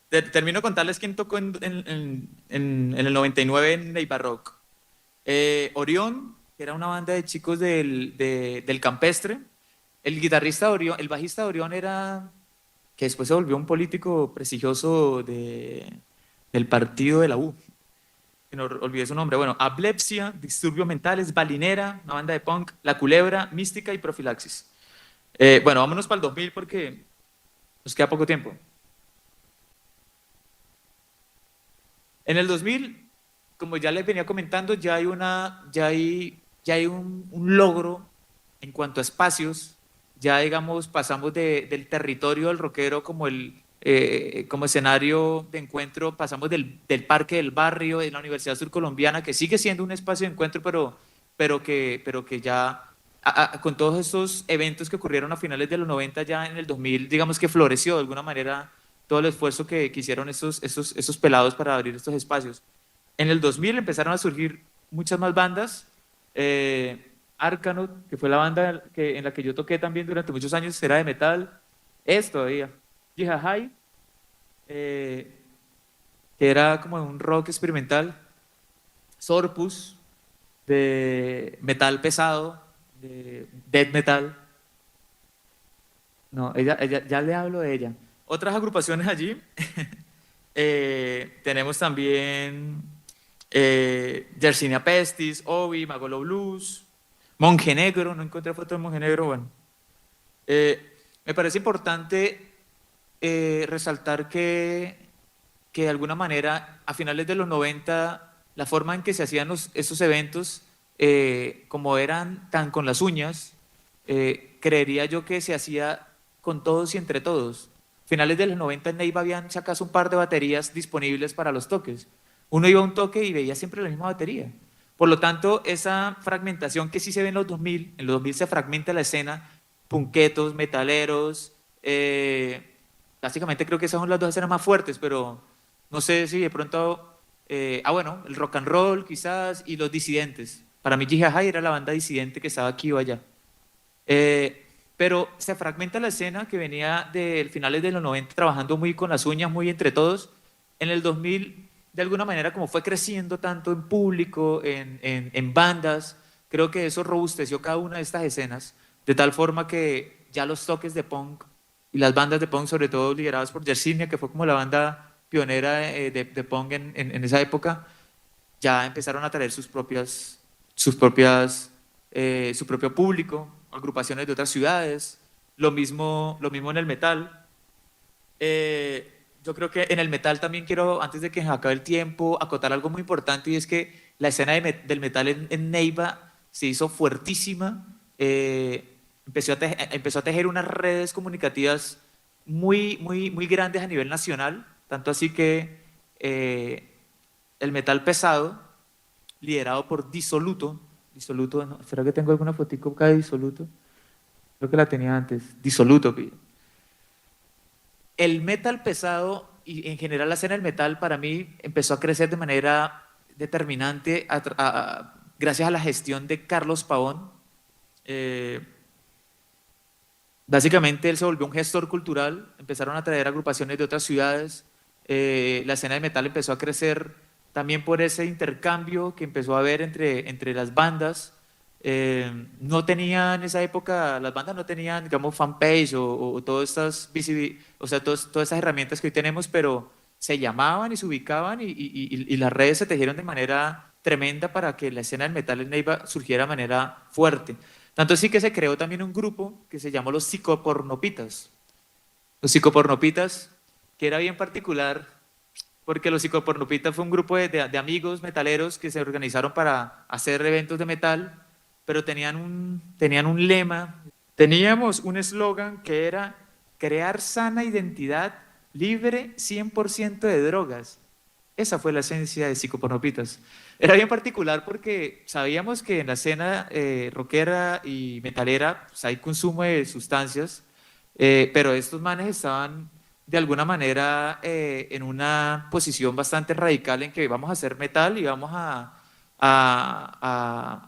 termino de contarles quién tocó en el 99 en Neiva Rock. Orión, que era una banda de chicos del Campestre. El guitarrista de Orión, el bajista de Orión era, que después se volvió un político prestigioso del partido de la U. Que no olvidé su nombre. Bueno, Ablepsia, Disturbios Mentales, Balinera, una banda de punk, La Culebra, Mística y Profilaxis. Bueno, vámonos para el 2000 porque nos queda poco tiempo. En el 2000, como ya les venía comentando, ya hay un logro en cuanto a espacios. Ya, digamos, pasamos del territorio del rockero como escenario de encuentro, pasamos del parque del barrio, de la Universidad Surcolombiana, que sigue siendo un espacio de encuentro, pero que ya, con todos estos eventos que ocurrieron a finales de los 90, ya en el 2000, digamos que floreció de alguna manera todo el esfuerzo que hicieron esos pelados para abrir estos espacios. En el 2000 empezaron a surgir muchas más bandas. Arcanoid, que fue la banda en la que yo toqué también durante muchos años, era de metal, es todavía. Jihahai, que era como un rock experimental. Sorpus, de metal pesado, de death metal. No, ya le hablo de ella. Otras agrupaciones allí. Tenemos también Yersinia Pestis, Obi, Magolo Blues, Monje Negro, no encontré foto de Monje Negro, bueno. Me parece importante resaltar que de alguna manera a finales de los 90 la forma en que se hacían esos eventos, como eran tan con las uñas, creería yo que se hacía con todos y entre todos. Finales de los 90 en Neiva habían, si acaso, un par de baterías disponibles para los toques. Uno iba a un toque y veía siempre la misma batería. Por lo tanto, esa fragmentación que sí se ve en los 2000 se fragmenta la escena, punquetos, metaleros, básicamente creo que esas son las dos escenas más fuertes, pero no sé si de pronto, bueno, el rock and roll quizás y los disidentes. Para mí Jihad era la banda disidente que estaba aquí o allá. Pero se fragmenta la escena que venía de finales de los 90 trabajando muy con las uñas, muy entre todos. En el 2000, de alguna manera, como fue creciendo tanto en público, en bandas, creo que eso robusteció cada una de estas escenas, de tal forma que ya los toques de punk y las bandas de punk, sobre todo lideradas por Yersinia, que fue como la banda pionera de punk en esa época, ya empezaron a traer su propio público, agrupaciones de otras ciudades, lo mismo en el metal. Yo creo que en el metal también quiero, antes de que se acabe el tiempo, acotar algo muy importante, y es que la escena del metal en Neiva se hizo fuertísima, empezó a tejer unas redes comunicativas muy grandes a nivel nacional, tanto así que el metal pesado, liderado por Disoluto, no, ¿será que tengo alguna fotico acá de Disoluto? Creo que la tenía antes, Disoluto. El metal pesado y en general la escena del metal para mí empezó a crecer de manera determinante gracias a la gestión de Carlos Pavón. Básicamente él se volvió un gestor cultural, empezaron a traer agrupaciones de otras ciudades, la escena del metal empezó a crecer también por ese intercambio que empezó a haber entre las bandas. No tenían en esa época, las bandas no tenían, digamos, fanpage o todas estas todas estas herramientas que hoy tenemos, pero se llamaban y se ubicaban y las redes se tejieron de manera tremenda para que la escena del metal en Neiva surgiera de manera fuerte. Tanto así que se creó también un grupo que se llamó los Psicopornopitas. Los Psicopornopitas, que era bien particular, porque los Psicopornopitas fue un grupo de amigos metaleros que se organizaron para hacer eventos de metal, pero tenían un lema, teníamos un eslogan que era crear sana identidad libre 100% de drogas. Esa fue la esencia de Psicopornopitas. Era bien particular porque sabíamos que en la escena rockera y metalera pues, hay consumo de sustancias, pero estos manes estaban de alguna manera en una posición bastante radical en que vamos a hacer metal y vamos a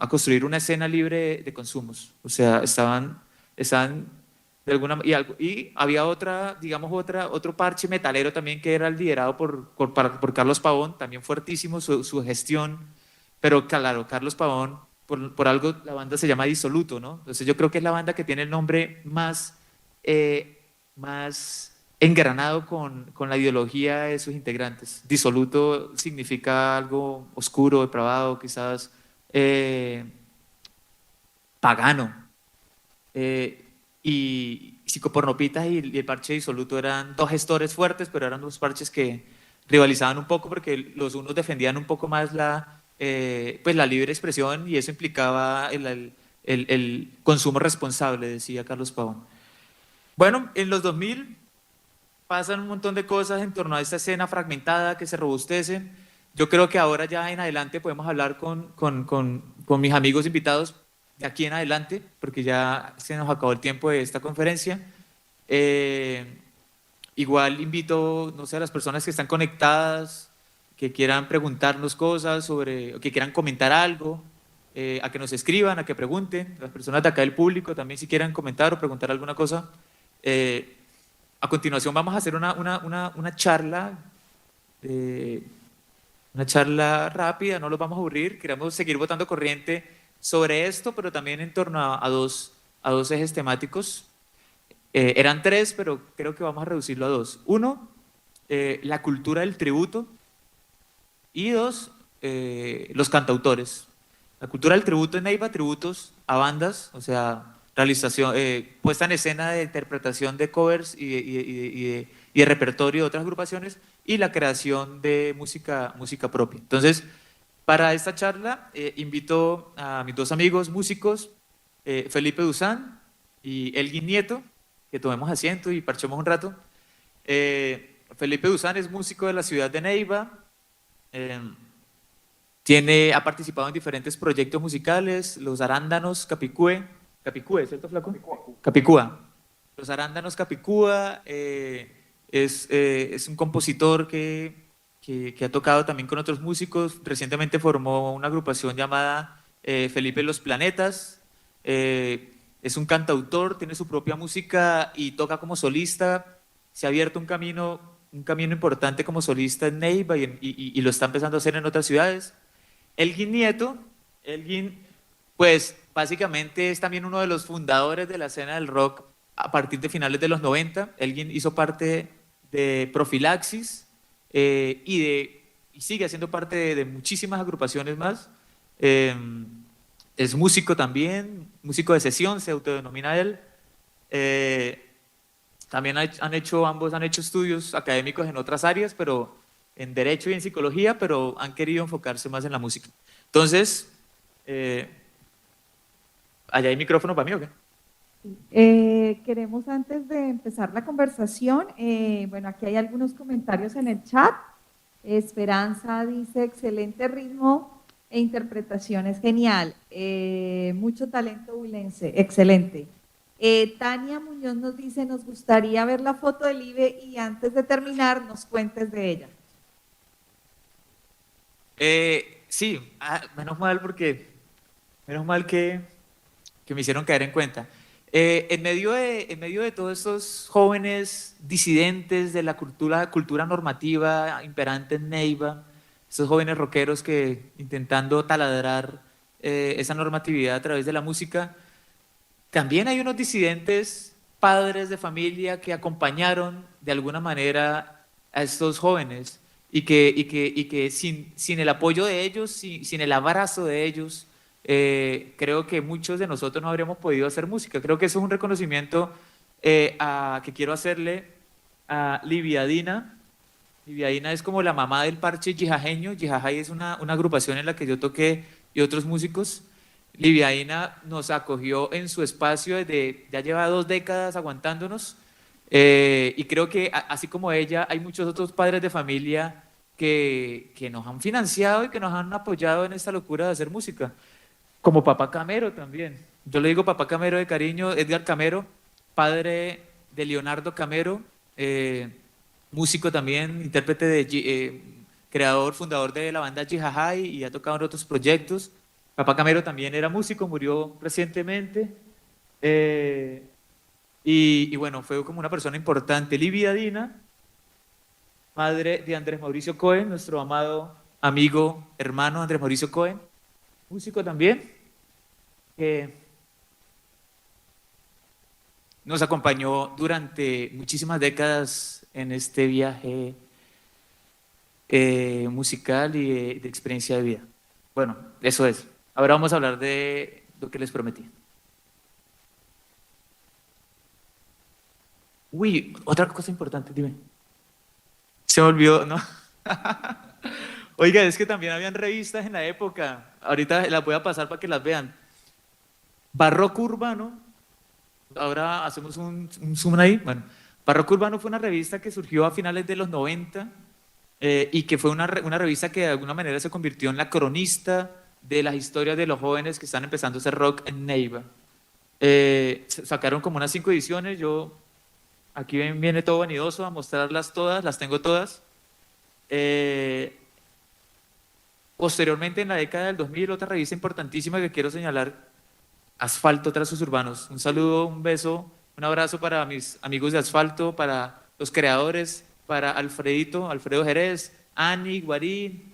construir una escena libre de consumos. O sea, estaban de alguna y había otro parche metalero también que era liderado por Carlos Pavón, también fuertísimo su gestión, pero claro, Carlos Pavón, por algo la banda se llama Disoluto, ¿no? Entonces yo creo que es la banda que tiene el nombre más engranado con la ideología de sus integrantes. Disoluto significa algo oscuro, depravado, quizás pagano. Y Psicopornopitas y el parche Disoluto eran dos gestores fuertes, pero eran dos parches que rivalizaban un poco porque los unos defendían un poco más pues la libre expresión y eso implicaba el consumo responsable, decía Carlos Pavón. Bueno, en los 2000 pasan un montón de cosas en torno a esta escena fragmentada que se robustece. Yo creo que ahora ya en adelante podemos hablar con mis amigos invitados de aquí en adelante, porque ya se nos acabó el tiempo de esta conferencia. Igual invito, no sé, a las personas que están conectadas, que quieran preguntarnos cosas o que quieran comentar algo, a que nos escriban, a que pregunten. Las personas de acá del público también si quieran comentar o preguntar alguna cosa. A continuación vamos a hacer una charla rápida, no los vamos a aburrir, queremos seguir botando corriente sobre esto, pero también en torno a dos ejes temáticos. Eran tres, pero creo que vamos a reducirlo a dos. Uno, la cultura del tributo y dos, los cantautores. La cultura del tributo en Neiva, tributos a bandas, o sea, realización, puesta en escena de interpretación de covers y de repertorio de otras agrupaciones y la creación de música propia. Entonces, para esta charla invito a mis dos amigos músicos, Felipe Duzán y Elgin Nieto, que tomemos asiento y parchemos un rato. Felipe Duzán es músico de la ciudad de Neiva, ha participado en diferentes proyectos musicales, Los Arándanos Capicúe, ¿cierto, flaco? Capicúa. Los Arándanos Capicúa, es un compositor que ha tocado también con otros músicos. Recientemente formó una agrupación llamada Felipe Los Planetas. Es un cantautor, tiene su propia música y toca como solista. Se ha abierto un camino importante como solista en Neiva y lo está empezando a hacer en otras ciudades. Elgin Nieto, pues básicamente es también uno de los fundadores de la escena del rock a partir de finales de los 90. Elgin hizo parte de Profilaxis y sigue haciendo parte de muchísimas agrupaciones más. Es músico también, músico de sesión, se autodenomina él. También ambos han hecho estudios académicos en otras áreas, pero en Derecho y en Psicología, pero han querido enfocarse más en la música. Entonces, ¿allá hay micrófono para mí o qué? Queremos antes de empezar la conversación, bueno, aquí hay algunos comentarios en el chat. Esperanza dice, excelente ritmo e interpretación, es genial. Mucho talento huilense, excelente. Tania Muñoz nos dice, nos gustaría ver la foto del IBE y antes de terminar nos cuentes de ella. Sí, menos mal que me hicieron caer en cuenta. En medio de todos estos jóvenes disidentes de la cultura normativa imperante en Neiva, esos jóvenes rockeros que intentando taladrar esa normatividad a través de la música, también hay unos disidentes padres de familia que acompañaron de alguna manera a estos jóvenes y que sin el apoyo de ellos, sin el abrazo de ellos, creo que muchos de nosotros no habríamos podido hacer música. Creo que eso es un reconocimiento que quiero hacerle a Liviadina. Liviadina es como la mamá del parche yijajeño. Yijajay es una agrupación en la que yo toqué y otros músicos. Liviadina nos acogió en su espacio ya lleva 2 décadas aguantándonos. Y creo que así como ella, hay muchos otros padres de familia que nos han financiado y que nos han apoyado en esta locura de hacer música. Como Papá Camero también. Yo le digo Papá Camero de cariño, Edgar Camero, padre de Leonardo Camero, músico también, intérprete, creador, fundador de la banda Jijajay y ha tocado en otros proyectos. Papá Camero también era músico, murió recientemente. Y bueno, fue como una persona importante. Liviadina, madre de Andrés Mauricio Cohen, nuestro amado amigo, hermano Andrés Mauricio Cohen, músico también, que nos acompañó durante muchísimas décadas en este viaje musical y de experiencia de vida. Bueno, eso es. Ahora vamos a hablar de lo que les prometí. Uy, otra cosa importante, dime. Se me olvidó, ¿no? Oiga, es que también habían revistas en la época. Ahorita las voy a pasar para que las vean. Barroco Urbano. Ahora hacemos un zoom ahí. Bueno, Barroco Urbano fue una revista que surgió a finales de los 90 y que fue una revista que de alguna manera se convirtió en la cronista de las historias de los jóvenes que están empezando a hacer rock en Neiva. Sacaron como unas 5 ediciones. Aquí viene todo vanidoso a mostrarlas todas, las tengo todas. Posteriormente, en la década del 2000, otra revista importantísima que quiero señalar, Asfalto Trazos Urbanos. Un saludo, un beso, un abrazo para mis amigos de Asfalto, para los creadores, para Alfredo Jerez, Ani Guarín,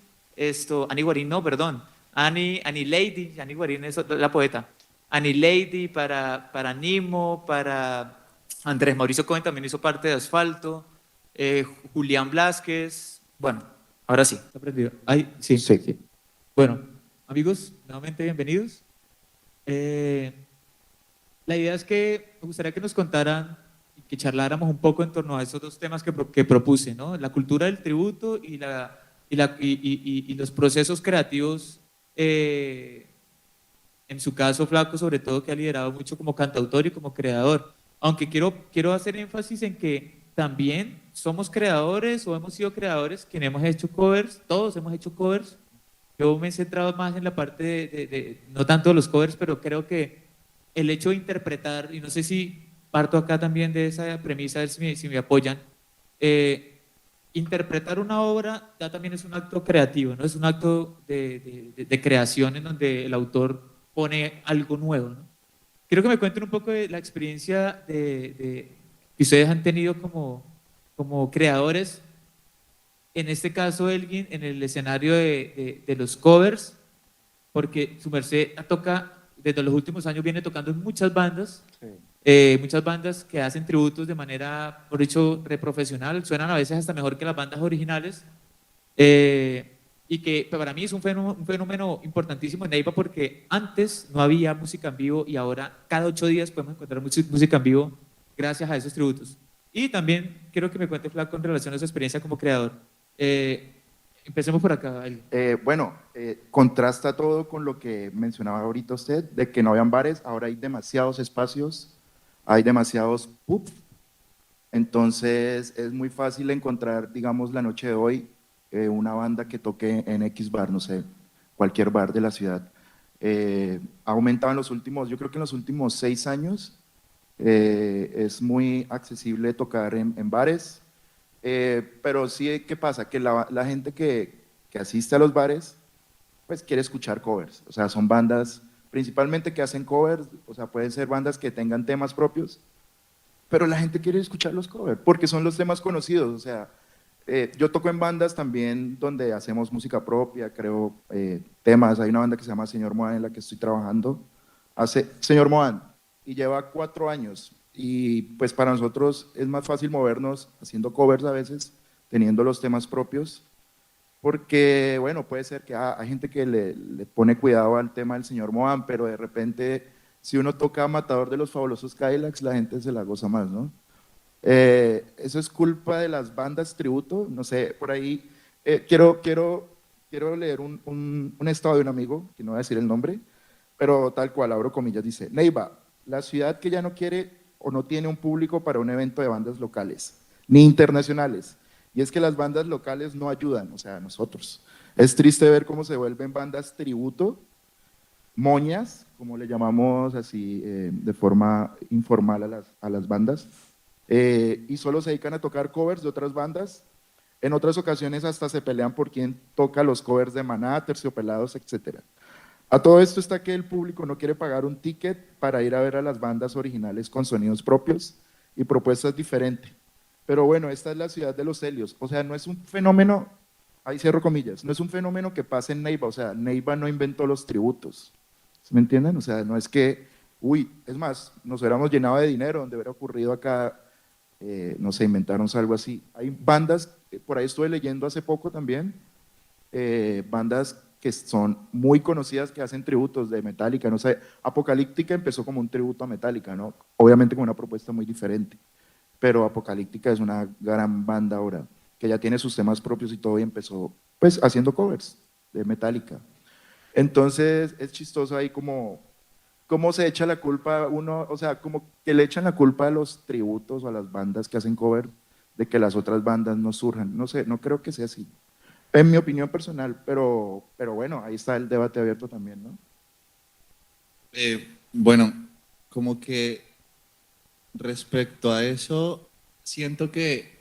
Ani Guarín no, perdón, Ani Lady, Ani Guarín es la poeta, Ani Lady, para Nimo, para Andrés Mauricio Cohen también hizo parte de Asfalto, Julián Blasquez, bueno, ahora sí, ¿está prendido? Ay, sí, Sí. sí. Bueno, amigos, nuevamente bienvenidos. La idea es que me gustaría que nos contaran y que charláramos un poco en torno a esos dos temas que propuse, ¿no? La cultura del tributo y los procesos creativos, en su caso Flaco sobre todo, que ha liderado mucho como cantautor y como creador. Aunque quiero hacer énfasis en que también somos creadores o hemos sido creadores quienes hemos hecho covers, todos hemos hecho covers. Yo me he centrado más en la parte no tanto de los covers, pero creo que el hecho de interpretar, y no sé si parto acá también de esa premisa, a ver si me apoyan, interpretar una obra ya también es un acto creativo, ¿no? Es un acto de creación en donde el autor pone algo nuevo, ¿no? Quiero que me cuenten un poco de la experiencia que ustedes han tenido como creadores, en este caso Elgin, en el escenario de los covers, porque su merced toca, desde los últimos años viene tocando en muchas bandas, muchas bandas que hacen tributos de manera, por dicho, reprofesional, suenan a veces hasta mejor que las bandas originales, y que para mí es un fenómeno importantísimo en Neiva, porque antes no había música en vivo y ahora cada 8 días podemos encontrar música en vivo gracias a esos tributos. Y también quiero que me cuente Flaco en relación a su experiencia como creador. Empecemos por acá. Bueno, contrasta todo con lo que mencionaba ahorita usted, de que no habían bares, ahora hay demasiados espacios, hay demasiados pubs, entonces es muy fácil encontrar, digamos, la noche de hoy, una banda que toque en X bar, no sé, cualquier bar de la ciudad. Ha aumentado en los últimos, yo creo que en los últimos 6 años, es muy accesible tocar en bares. Pero sí, ¿qué pasa? Que la gente que asiste a los bares, pues quiere escuchar covers. O sea, son bandas principalmente que hacen covers, o sea, pueden ser bandas que tengan temas propios, pero la gente quiere escuchar los covers porque son los temas conocidos. O sea, yo toco en bandas también donde hacemos música propia, creo temas. Hay una banda que se llama Señor Moan en la que estoy trabajando. Señor Moan, y lleva 4 años. Y pues para nosotros es más fácil movernos haciendo covers a veces, teniendo los temas propios, porque bueno, puede ser que hay gente que le pone cuidado al tema del señor Moan, pero de repente si uno toca Matador de los Fabulosos Cadillacs, la gente se la goza más, ¿no? Eso es culpa de las bandas tributo, no sé, por ahí quiero leer un estado de un amigo, que no voy a decir el nombre, pero tal cual, abro comillas, dice: Neiva, la ciudad que ya no quiere o no tiene un público para un evento de bandas locales, ni internacionales. Y es que las bandas locales no ayudan, o sea, nosotros. Es triste ver cómo se vuelven bandas tributo, moñas, como le llamamos así de forma informal a las bandas, y solo se dedican a tocar covers de otras bandas. En otras ocasiones hasta se pelean por quién toca los covers de Maná, Terciopelados, etcétera. A todo esto está que el público no quiere pagar un ticket para ir a ver a las bandas originales con sonidos propios y propuestas diferentes. Pero bueno, esta es la ciudad de los helios. O sea, no es un fenómeno, ahí cierro comillas, no es un fenómeno que pase en Neiva. O sea, Neiva no inventó los tributos. ¿Me entienden? O sea, no es que, es más, nos hubiéramos llenado de dinero donde hubiera ocurrido acá, no sé, inventaron algo así. Hay bandas, por ahí estuve leyendo hace poco también, bandas que son muy conocidas que hacen tributos de Metallica, no sé, Apocalíptica empezó como un tributo a Metallica, ¿no? Obviamente con una propuesta muy diferente, pero Apocalíptica es una gran banda ahora, que ya tiene sus temas propios y todo, y empezó pues haciendo covers de Metallica. Entonces es chistoso ahí como se echa la culpa uno, o sea, como que le echan la culpa a los tributos o a las bandas que hacen covers de que las otras bandas no surjan, no sé, no creo que sea así. En mi opinión personal, pero bueno, ahí está el debate abierto también, ¿no? Bueno, como que respecto a eso, siento que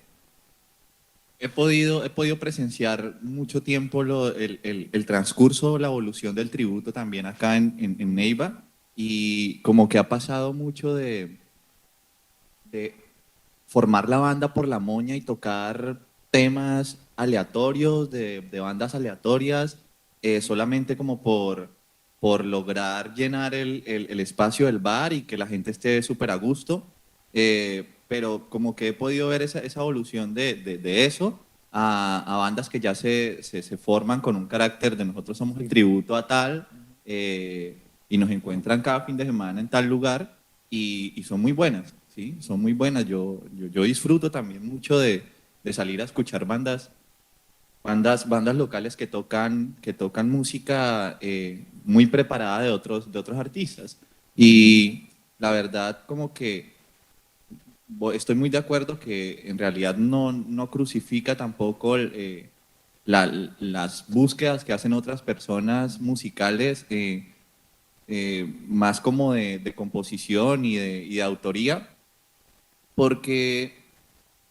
he podido presenciar mucho tiempo el transcurso, la evolución del tributo también acá en Neiva, y como que ha pasado mucho de formar la banda por la moña y tocar temas aleatorios de bandas aleatorias, solamente como por lograr llenar el espacio del bar y que la gente esté súper a gusto, pero como que he podido ver esa evolución de eso a bandas que ya se forman con un carácter de nosotros somos el tributo a tal, y nos encuentran cada fin de semana en tal lugar y son muy buenas, ¿sí? Son muy buenas. Yo disfruto también mucho de salir a escuchar bandas locales que tocan música muy preparada de otros artistas. Y la verdad, como que estoy muy de acuerdo que en realidad no crucifica tampoco las búsquedas que hacen otras personas musicales, más como de composición y de autoría, porque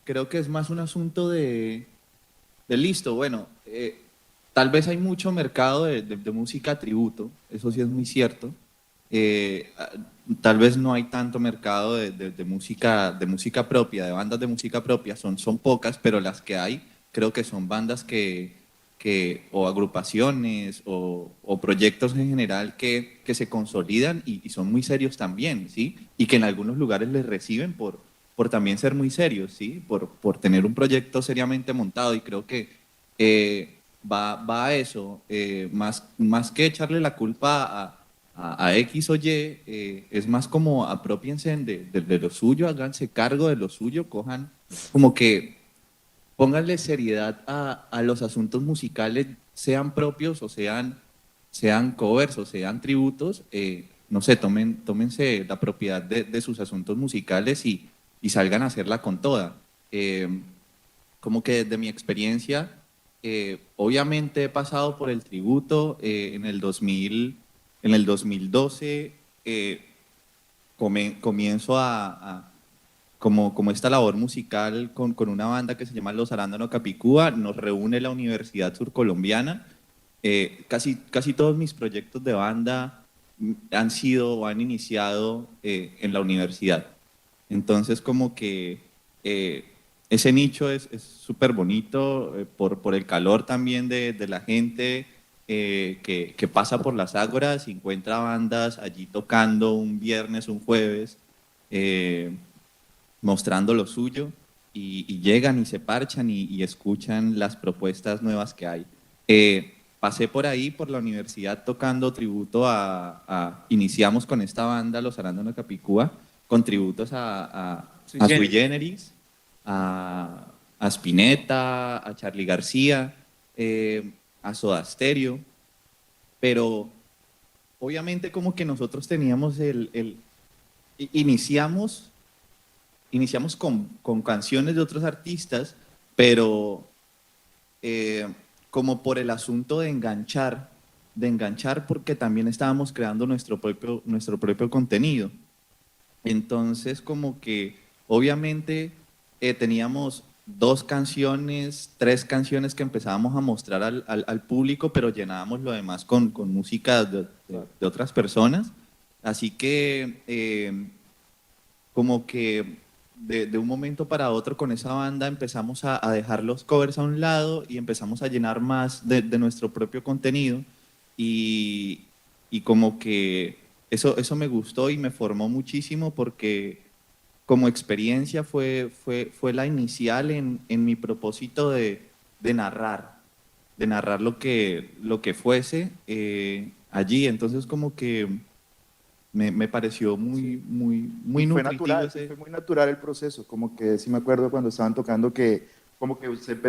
creo que es más un asunto de listo, bueno, tal vez hay mucho mercado de música tributo, eso sí es muy cierto. Tal vez no hay tanto mercado de música propia, de bandas de música propia, son pocas, pero las que hay creo que son bandas o agrupaciones o proyectos en general que se consolidan y son muy serios también, ¿sí? Y que en algunos lugares les reciben por también ser muy serios, ¿sí? Por tener un proyecto seriamente montado, y creo que va a eso, más que echarle la culpa a X o Y, es más como apropiense de lo suyo, háganse cargo de lo suyo, cojan, como que pónganle seriedad a los asuntos musicales, sean propios o sean covers o sean tributos, no sé, tómense la propiedad de sus asuntos musicales y salgan a hacerla con toda. Como que desde mi experiencia, obviamente he pasado por el tributo en el 2012, comienzo como esta labor musical con una banda que se llama Los Arándano Capicúa, nos reúne la Universidad Surcolombiana. Casi todos mis proyectos de banda han sido o han iniciado en la universidad. Entonces, como que ese nicho es súper bonito por el calor también de la gente que pasa por las ágoras y encuentra bandas allí tocando un viernes, un jueves, mostrando lo suyo, y llegan y se parchan y escuchan las propuestas nuevas que hay. Pasé por ahí, por la universidad, tocando tributo iniciamos con esta banda, Los Arándano Capicúa, con tributos a Sui Generis, a Spinetta, a Charly García, a Soda Stereo, pero obviamente como que nosotros teníamos iniciamos con canciones de otros artistas, pero como por el asunto de enganchar porque también estábamos creando nuestro propio contenido. Entonces, como que obviamente teníamos 2 canciones, 3 canciones que empezábamos a mostrar al público, pero llenábamos lo demás con música de otras personas. Así que como que de un momento para otro con esa banda empezamos a dejar los covers a un lado y empezamos a llenar más de nuestro propio contenido, y como que eso me gustó y me formó muchísimo, porque como experiencia fue la inicial en mi propósito de narrar lo que fuese allí. Entonces como que me pareció muy fue nutritivo natural, fue muy natural el proceso, como que sí me acuerdo cuando estaban tocando que como que usted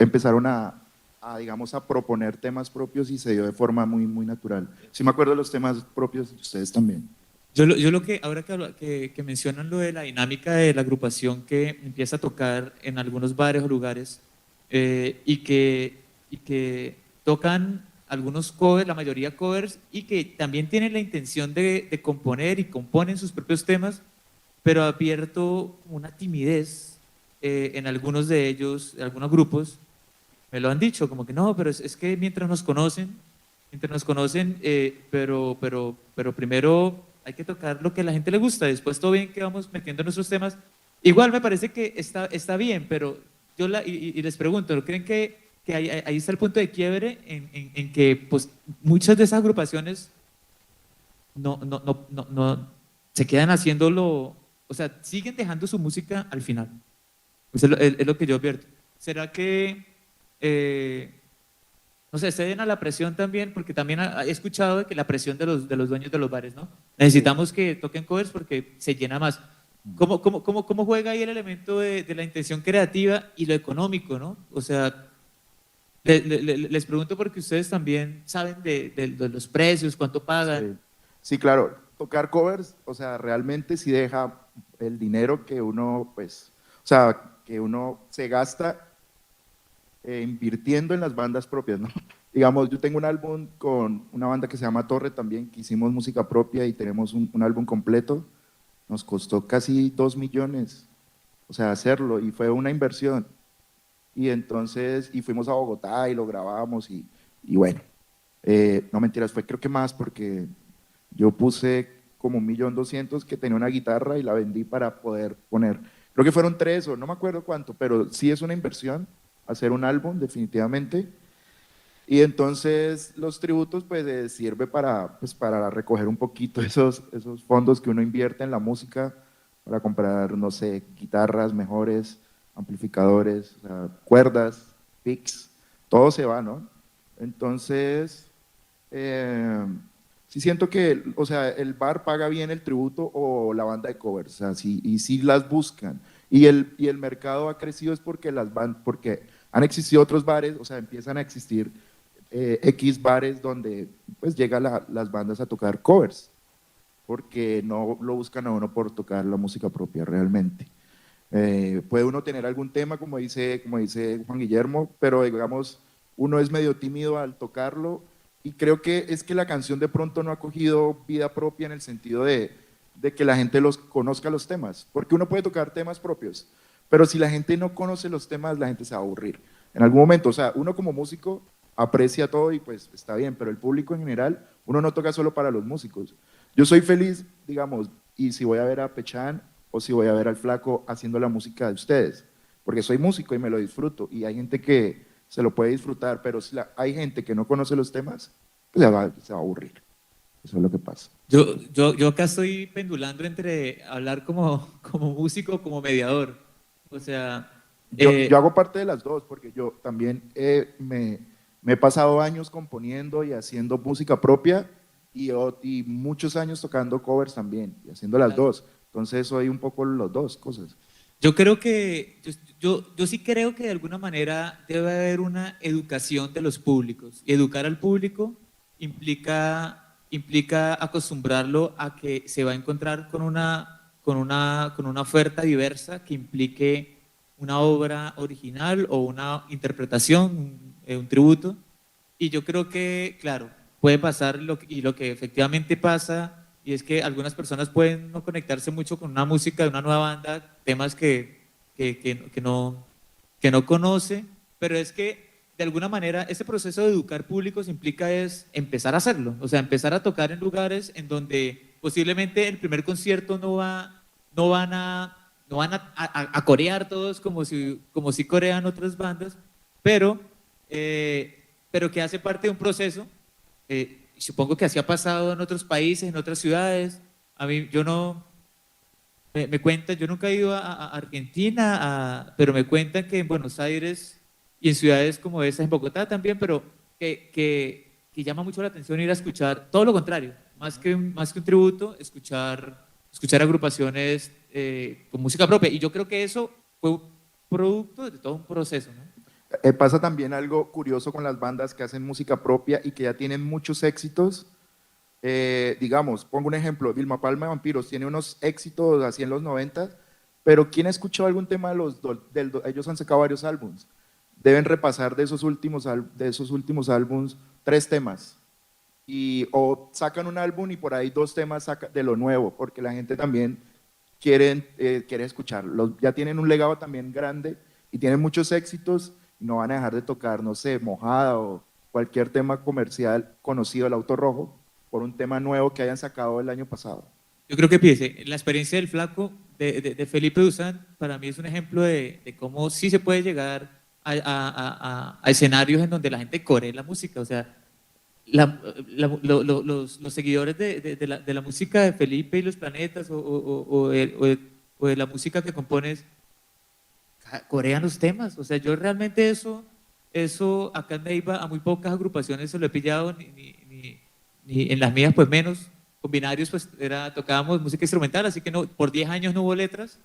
empezaron a digamos, a proponer temas propios y se dio de forma muy natural. Sí me acuerdo de los temas propios de ustedes también. Yo lo que, ahora que mencionan lo de la dinámica de la agrupación que empieza a tocar en algunos bares o lugares, y que tocan algunos covers, la mayoría covers, y que también tienen la intención de componer y componen sus propios temas, pero ha abierto una timidez en algunos de ellos, algunos grupos, me lo han dicho, como que no, pero es que mientras nos conocen, pero primero hay que tocar lo que a la gente le gusta, después todo bien que vamos metiendo nuestros temas. Igual me parece que está bien, pero y les pregunto, ¿no creen que ahí está el punto de quiebre en que pues, muchas de esas agrupaciones no se quedan haciéndolo, o o sea, siguen dejando su música al final. Eso es lo que yo advierto. ¿Será que, no sé, ceden a la presión también? Porque también he escuchado de que la presión de los dueños de los bares, ¿no? Necesitamos que toquen covers porque se llena más. ¿Cómo juega ahí el elemento de la intención creativa y lo económico, ¿no? O sea, les pregunto porque ustedes también saben de los precios, cuánto pagan. Sí, claro, tocar covers, o sea, realmente sí deja el dinero que uno, pues, o sea, que uno se gasta invirtiendo en las bandas propias, ¿no? Digamos, yo tengo un álbum con una banda que se llama Torre también, que hicimos música propia y tenemos un álbum completo. Nos costó casi 2 millones, o sea, hacerlo, y fue una inversión. Y entonces, y fuimos a Bogotá y lo grabamos y bueno, no mentiras, fue creo que más porque yo puse como 1.200.000 que tenía una guitarra y la vendí para poder poner, creo que fueron 3 o no me acuerdo cuánto, pero sí es una inversión hacer un álbum definitivamente. Y entonces los tributos pues sirve pues, para recoger un poquito esos fondos que uno invierte en la música, para comprar, no sé, guitarras mejores, amplificadores, o sea, cuerdas, picks, todo se va, ¿no? Entonces, sí siento que, o sea, el bar paga bien el tributo o la banda de covers, o sea, sí, y sí las buscan. Y el mercado ha crecido es porque porque han existido otros bares, o sea, empiezan a existir X bares donde pues llegan las bandas a tocar covers, porque no lo buscan a uno por tocar la música propia realmente. Puede uno tener algún tema, como dice Juan Guillermo, pero digamos, uno es medio tímido al tocarlo y creo que es que la canción de pronto no ha cogido vida propia en el sentido de que la gente conozca los temas, porque uno puede tocar temas propios, pero si la gente no conoce los temas, la gente se va a aburrir. En algún momento, o sea, uno como músico aprecia todo y pues está bien, pero el público en general, uno no toca solo para los músicos. Yo soy feliz, digamos, y si voy a ver a Pechán o si voy a ver al Flaco haciendo la música de ustedes, porque soy músico y me lo disfruto, y hay gente que se lo puede disfrutar, pero si hay gente que no conoce los temas, pues se va a aburrir. Eso es lo que pasa. Yo acá estoy pendulando entre hablar como músico, como mediador. O sea, yo hago parte de las dos, porque yo también me he pasado años componiendo y haciendo música propia y muchos años tocando covers también y haciendo las dos. Entonces soy un poco las dos cosas. yo creo que, yo sí creo que de alguna manera debe haber una educación de los públicos. Y educar al público implica acostumbrarlo a que se va a encontrar con una oferta diversa que implique una obra original o una interpretación, un tributo. Y yo creo que, claro, puede pasar lo que efectivamente pasa, y es que algunas personas pueden no conectarse mucho con una música de una nueva banda, temas que no conoce, pero es que de alguna manera ese proceso de educar públicos implica es empezar a hacerlo, o sea, empezar a tocar en lugares en donde posiblemente el primer concierto no van a corear todos como si corean otras bandas, pero que hace parte de un proceso. Supongo que así ha pasado en otros países, en otras ciudades. A mí, yo no, me cuentan, yo nunca he ido a Argentina, pero me cuentan que en Buenos Aires y en ciudades como esa, en Bogotá también, pero que llama mucho la atención ir a escuchar, todo lo contrario, más que un tributo, escuchar agrupaciones con música propia. Y yo creo que eso fue un producto de todo un proceso, ¿no? Pasa también algo curioso con las bandas que hacen música propia y que ya tienen muchos éxitos. Digamos, pongo un ejemplo, Vilma Palma de Vampiros tiene unos éxitos así en los 90, pero ¿quién ha escuchado algún tema de ellos han sacado varios álbumes? Deben repasar de esos últimos álbumes 3 temas. O sacan un álbum y por ahí 2 temas de lo nuevo, porque la gente también quiere escucharlo. Ya tienen un legado también grande y tienen muchos éxitos. No van a dejar de tocar, no sé, Mojada o cualquier tema comercial conocido, el Auto Rojo, por un tema nuevo que hayan sacado el año pasado. Yo creo que fíjese, la experiencia del Flaco, de Felipe Duzán, para mí es un ejemplo de cómo sí se puede llegar a escenarios en donde la gente coree la música. O sea, los seguidores de la música de Felipe y los Planetas o o de la música que compones, corean los temas. O sea, yo realmente eso acá en Neiva a muy pocas agrupaciones se lo he pillado, ni en las mías pues menos. Con Binarios pues tocábamos música instrumental, así que no, por 10 años no hubo letras.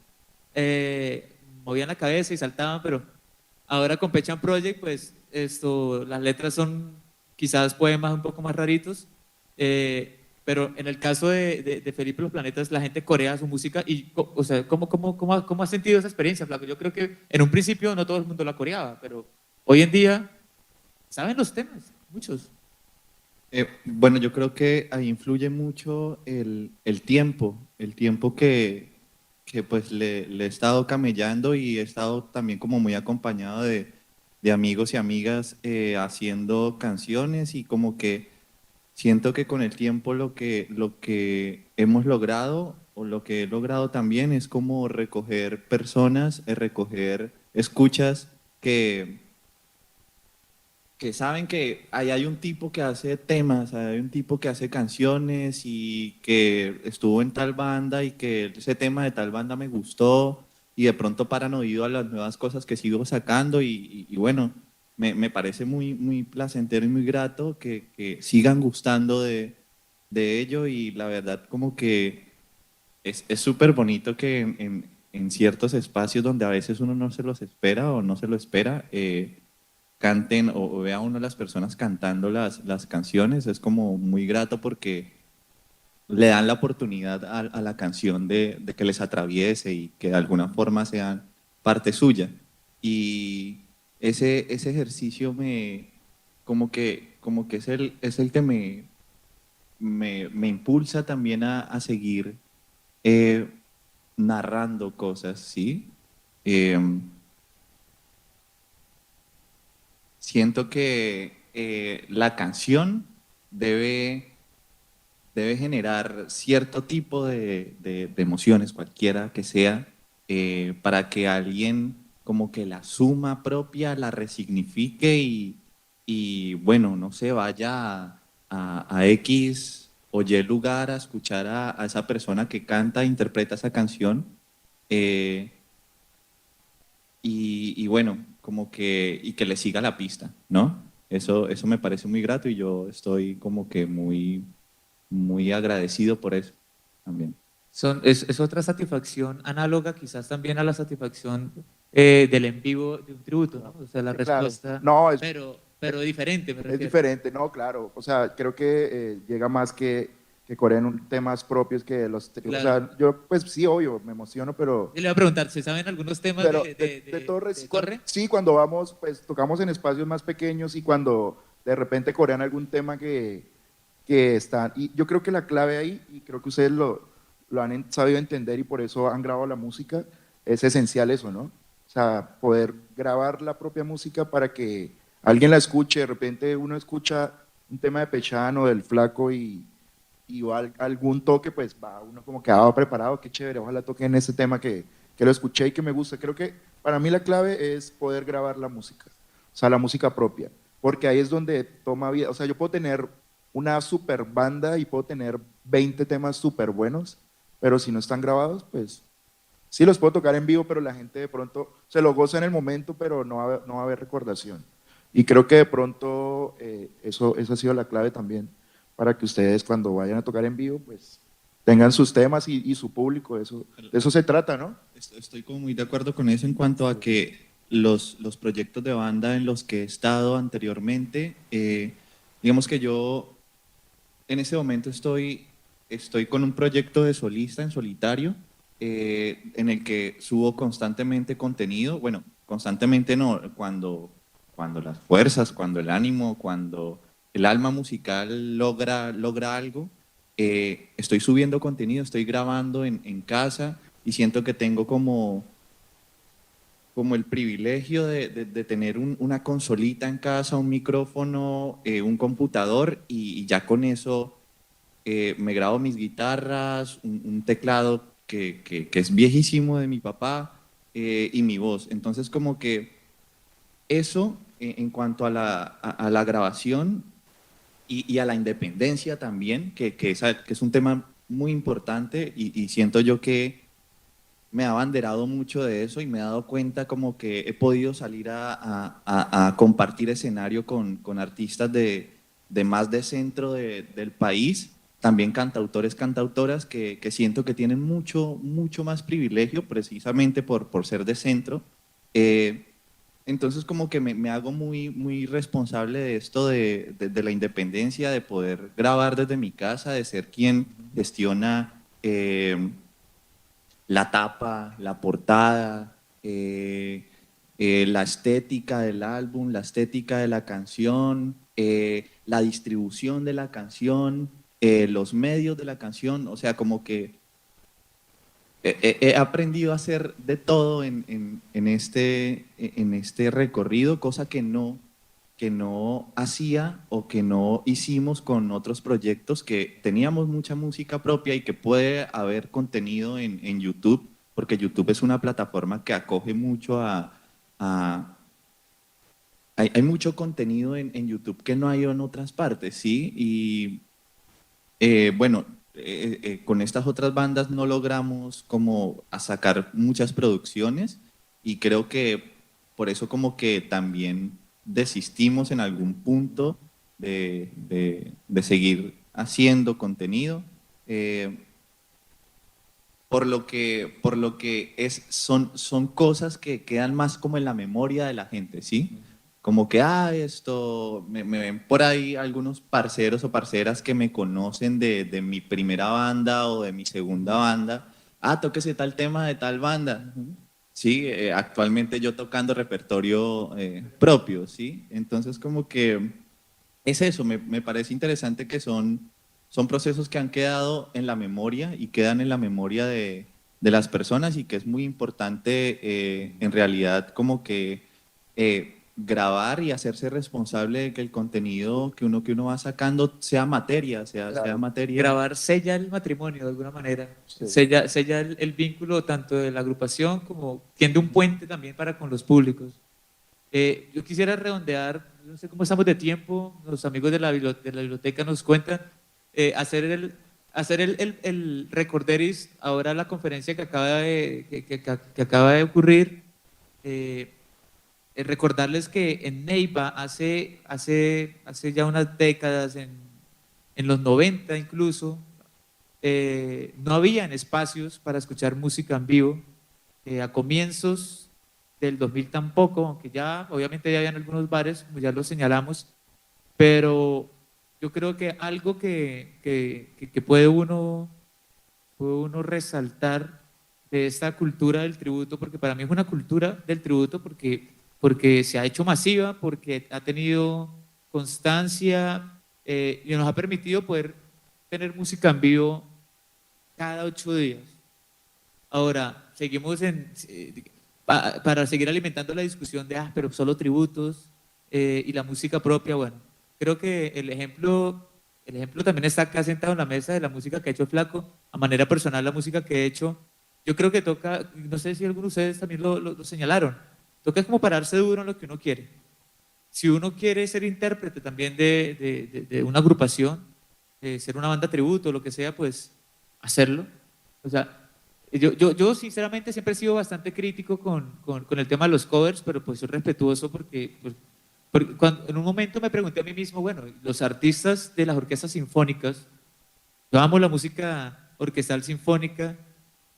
Movían la cabeza y saltaban, pero ahora con Pechan Project pues las letras son quizás poemas un poco más raritos, pero en el caso de Felipe Los Planetas la gente corea su música y, o sea, ¿cómo has sentido esa experiencia, Flaco? Yo creo que en un principio no todo el mundo la coreaba, pero hoy en día saben los temas, muchos. Bueno, yo creo que ahí influye mucho el tiempo que pues le he estado camellando y he estado también como muy acompañado de amigos y amigas haciendo canciones y como que siento que con el tiempo lo que hemos logrado o lo que he logrado también es como recoger personas, recoger escuchas que saben que ahí hay un tipo que hace temas, hay un tipo que hace canciones y que estuvo en tal banda y que ese tema de tal banda me gustó y de pronto paran oído a las nuevas cosas que sigo sacando y bueno, me parece muy placentero y muy grato que sigan gustando de ello y la verdad como que es súper bonito que en ciertos espacios donde a veces uno no se los espera o no se lo espera, canten o vea uno a las personas cantando las canciones, es como muy grato porque le dan la oportunidad a la canción de que les atraviese y que de alguna forma sean parte suya. Y ese ejercicio como que es el que me impulsa también a seguir narrando cosas, ¿sí? Siento que la canción debe generar cierto tipo de emociones, cualquiera que sea, para que alguien como que la suma propia, la resignifique y bueno, no sé, vaya a X o Y lugar a escuchar a esa persona que canta e interpreta esa canción. eh, y bueno, como que, y que le siga la pista, ¿no? Eso me parece muy grato y yo estoy como que muy agradecido por eso también. Es otra satisfacción análoga quizás también a la satisfacción del en vivo de un tributo, ¿no? O sea, la Sí, claro. respuesta, No, pero diferente, me es refiero. diferente, no, claro. O sea, creo que llega más que corean temas propios que los... O Claro. sea, yo pues sí, obvio, me emociono, pero... Yo le voy a preguntar, ¿se saben algunos temas Pero de todo Corre? sí, cuando vamos, pues tocamos en espacios más pequeños y cuando de repente corean algún tema que están... Y yo creo que la clave ahí, y creo que ustedes lo han sabido entender y por eso han grabado la música, es esencial eso, ¿no? O sea, poder grabar la propia música para que alguien la escuche, de repente uno escucha un tema de Pechano, del Flaco y va algún toque, pues va uno como que va preparado, qué chévere, ojalá toquen ese tema que lo escuché y que me gusta. Creo que para mí la clave es poder grabar la música, o sea, la música propia, porque ahí es donde toma vida, o sea, yo puedo tener una super banda y puedo tener 20 temas súper buenos, pero si no están grabados, pues sí los puedo tocar en vivo, pero la gente de pronto se lo goza en el momento, pero no va a haber recordación. Y creo que de pronto eso ha sido la clave también para que ustedes cuando vayan a tocar en vivo, pues tengan sus temas y su público, de eso se trata, ¿no? Estoy como muy de acuerdo con eso en cuanto a que los proyectos de banda en los que he estado anteriormente, digamos que yo en ese momento estoy con un proyecto de solista en solitario, en el que subo constantemente contenido, bueno, constantemente no, cuando las fuerzas, cuando el ánimo, cuando el alma musical logra algo, estoy subiendo contenido, estoy grabando en casa y siento que tengo como el privilegio de tener una consolita en casa, un micrófono, un computador y ya con eso me grabo mis guitarras, un teclado que es viejísimo de mi papá y mi voz. Entonces como que eso en cuanto a la grabación y a la independencia también, que es un tema muy importante y siento yo que me he abanderado mucho de eso y me he dado cuenta como que he podido salir a compartir escenario con artistas de más de centro del país, también cantautores, cantautoras que siento que tienen mucho más privilegio precisamente por ser de centro. Entonces como que me hago muy responsable de esto de la independencia, de poder grabar desde mi casa, de ser quien gestiona la tapa, la portada, la estética del álbum, la estética de la canción, la distribución de la canción, los medios de la canción, o sea, como que he aprendido a hacer de todo en este recorrido, cosa que no hacía o que no hicimos con otros proyectos, que teníamos mucha música propia y que puede haber contenido en YouTube, porque YouTube es una plataforma que acoge mucho hay mucho contenido en YouTube que no hay en otras partes, ¿sí? Y bueno, con estas otras bandas no logramos como a sacar muchas producciones y creo que por eso como que también desistimos en algún punto de seguir haciendo contenido, por lo que son cosas que quedan más como en la memoria de la gente, ¿sí? Como que, esto, me ven por ahí algunos parceros o parceras que me conocen de mi primera banda o de mi segunda banda. Tóquese tal tema de tal banda. Sí, actualmente yo tocando repertorio propio, ¿sí? Entonces como que es eso, me parece interesante que son procesos que han quedado en la memoria y quedan en la memoria de las personas y que es muy importante en realidad como que grabar y hacerse responsable de que el contenido que uno va sacando sea materia, sea materia. Grabar sella el matrimonio de alguna manera, Sí. sella el vínculo tanto de la agrupación como tiende un puente también para con los públicos. Yo quisiera redondear, no sé cómo estamos de tiempo, los amigos de la biblioteca nos cuentan, hacer el recorderis, ahora la conferencia que acaba de ocurrir, recordarles que en Neiva hace ya unas décadas, en los 90 incluso, no habían espacios para escuchar música en vivo, a comienzos del 2000 tampoco, aunque ya obviamente ya habían algunos bares, como ya lo señalamos, pero yo creo que algo que puede uno resaltar de esta cultura del tributo, porque para mí es una cultura del tributo porque se ha hecho masiva, porque ha tenido constancia y nos ha permitido poder tener música en vivo cada 8 días. Ahora, seguimos para seguir alimentando la discusión de, pero solo tributos y la música propia. Bueno, creo que el ejemplo también está acá sentado en la mesa de la música que ha hecho Flaco. A manera personal, la música que he hecho, yo creo que toca, no sé si algunos de ustedes también lo señalaron, toca como pararse duro en lo que uno quiere. Si uno quiere ser intérprete también de una agrupación, ser una banda tributo, lo que sea, pues hacerlo. O sea, yo sinceramente siempre he sido bastante crítico con el tema de los covers, pero pues soy respetuoso porque en un momento me pregunté a mí mismo, bueno, los artistas de las orquestas sinfónicas, yo amo la música orquestal sinfónica,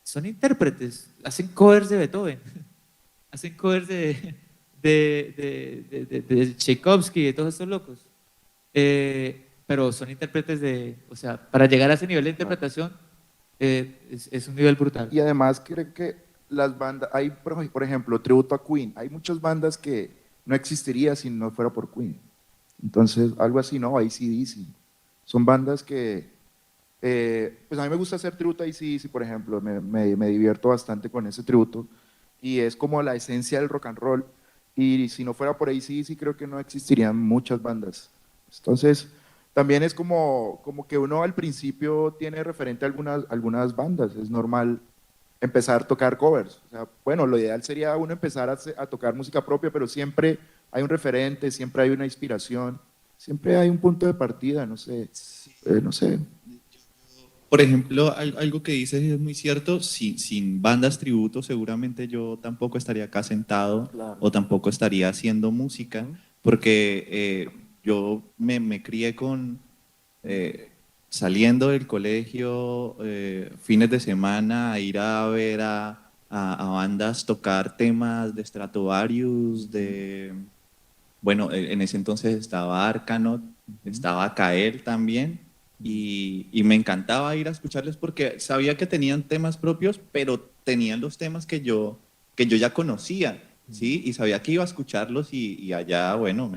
son intérpretes, hacen covers de Beethoven, hacen covers de Tchaikovsky, de todos estos locos. Pero son intérpretes o sea, para llegar a ese nivel de interpretación es un nivel brutal. Y además creo que las bandas, hay por ejemplo, tributo a Queen, hay muchas bandas que no existiría si no fuera por Queen. Entonces, algo así, ¿no? AC/DC. Son bandas que, pues a mí me gusta hacer tributo a AC/DC, por ejemplo, me divierto bastante con ese tributo y es como la esencia del rock and roll. Y si no fuera por AC/DC, creo que no existirían muchas bandas. Entonces, también es como que uno al principio tiene referente a algunas bandas, es normal empezar a tocar covers. O sea, bueno, lo ideal sería uno empezar a tocar música propia, pero siempre hay un referente, siempre hay una inspiración, siempre hay un punto de partida, no sé, no sé. por ejemplo, algo que dices es muy cierto, sin bandas tributo seguramente yo tampoco estaría acá sentado o tampoco estaría haciendo música, porque yo me crié con saliendo del colegio, fines de semana, a ir a ver a bandas tocar temas de Stratovarius, bueno, en ese entonces estaba Arcanoid, estaba Kael también, y me encantaba ir a escucharles porque sabía que tenían temas propios, pero tenían los temas que yo ya conocía, ¿sí? Y sabía que iba a escucharlos y allá, bueno,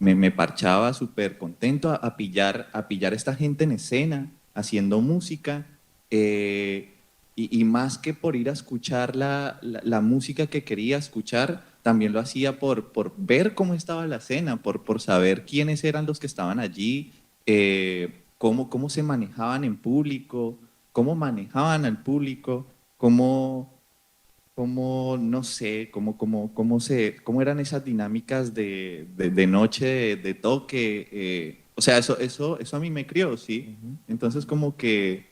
me parchaba súper contento a pillar a esta gente en escena, haciendo música, y más que por ir a escuchar la música que quería escuchar, también lo hacía por ver cómo estaba la escena, por saber quiénes eran los que estaban allí, cómo se manejaban en público, cómo manejaban al público, no sé, cómo eran esas dinámicas de noche, de toque. O sea, eso a mí me crió, ¿sí? Entonces como que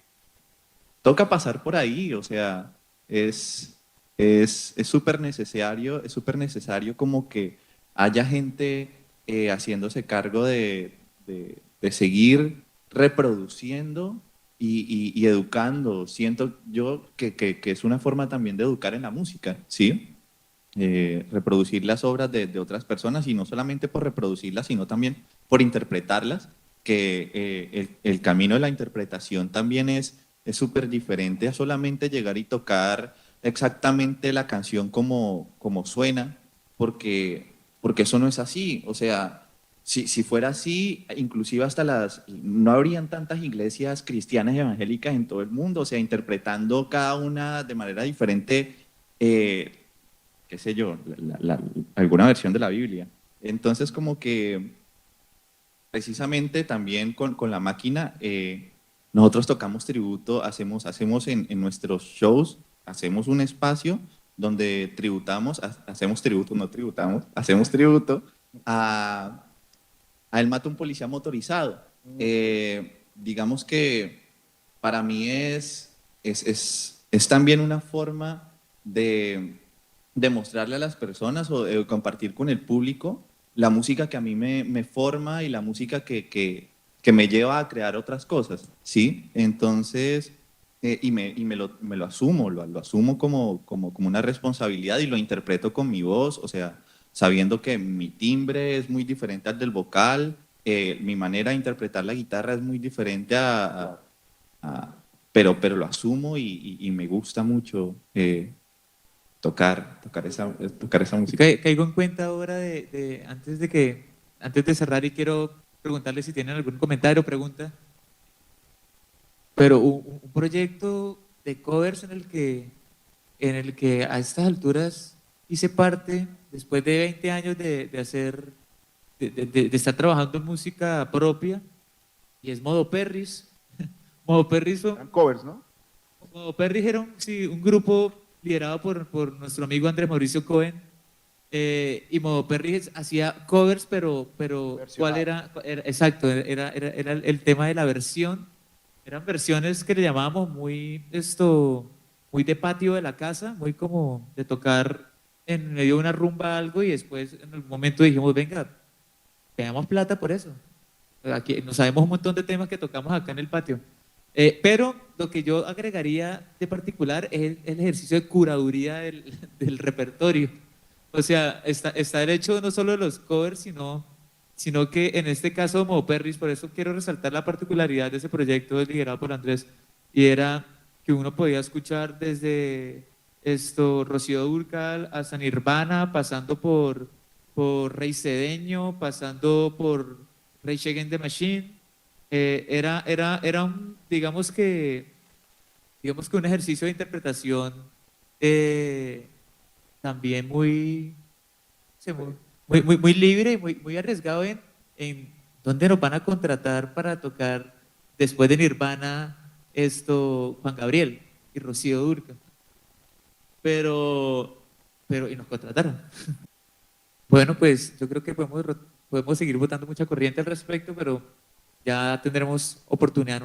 toca pasar por ahí, o sea, es es súper necesario como que haya gente haciéndose cargo de seguir reproduciendo y educando. Siento yo que es una forma también de educar en la música, ¿sí? Reproducir las obras de otras personas y no solamente por reproducirlas, sino también por interpretarlas, que el camino de la interpretación también es súper diferente a solamente llegar y tocar exactamente la canción como suena, porque eso no es así. O sea, si fuera así, inclusive no habrían tantas iglesias cristianas y evangélicas en todo el mundo, o sea, interpretando cada una de manera diferente, qué sé yo, alguna versión de la Biblia. Entonces, como que precisamente también con la máquina, nosotros tocamos tributo, hacemos en nuestros shows, hacemos un espacio donde tributamos, hacemos tributo, no tributamos, hacemos tributo a El Mata a un Policía Motorizado. Digamos que para mí es también una forma de mostrarle a las personas o de compartir con el público la música que a mí me forma y la música que me lleva a crear otras cosas, ¿sí? Entonces, me lo asumo, lo asumo como una responsabilidad y lo interpreto con mi voz, o sea, sabiendo que mi timbre es muy diferente al del vocal, mi manera de interpretar la guitarra es muy diferente pero lo asumo y me gusta mucho tocar esa música. Caigo en cuenta ahora antes de cerrar y quiero preguntarle si tienen algún comentario o pregunta, pero un proyecto de covers en el que a estas alturas hice parte, después de 20 años de estar trabajando en música propia, y es Modo Perris. Modo Perris fue, Eran covers, ¿no? Modo Perris era un grupo liderado por nuestro amigo Andrés Mauricio Cohen, y Modo Perris hacía covers, pero ¿cuál exacto, era el tema de la versión. Eran versiones que le llamábamos muy de patio de la casa, muy como de tocar en medio de una rumba algo y después en algún momento dijimos, venga, pegamos plata por eso. Aquí nos sabemos un montón de temas que tocamos acá en el patio. Pero lo que yo agregaría de particular es el ejercicio de curaduría del repertorio. O sea, está el hecho no solo de los covers, sino que en este caso Modo Perris, por eso quiero resaltar la particularidad de ese proyecto liderado por Andrés, y era que uno podía escuchar desde Rocío Dúrcal hasta Nirvana, pasando por Rey Cedeño, pasando por Rage Against the Machine. Era digamos que un ejercicio de interpretación también muy libre y muy arriesgado en dónde nos van a contratar para tocar después de Nirvana Juan Gabriel y Rocío Dúrcal. Y nos contrataron. Bueno, pues yo creo que podemos seguir botando mucha corriente al respecto, pero Ya tendremos oportunidad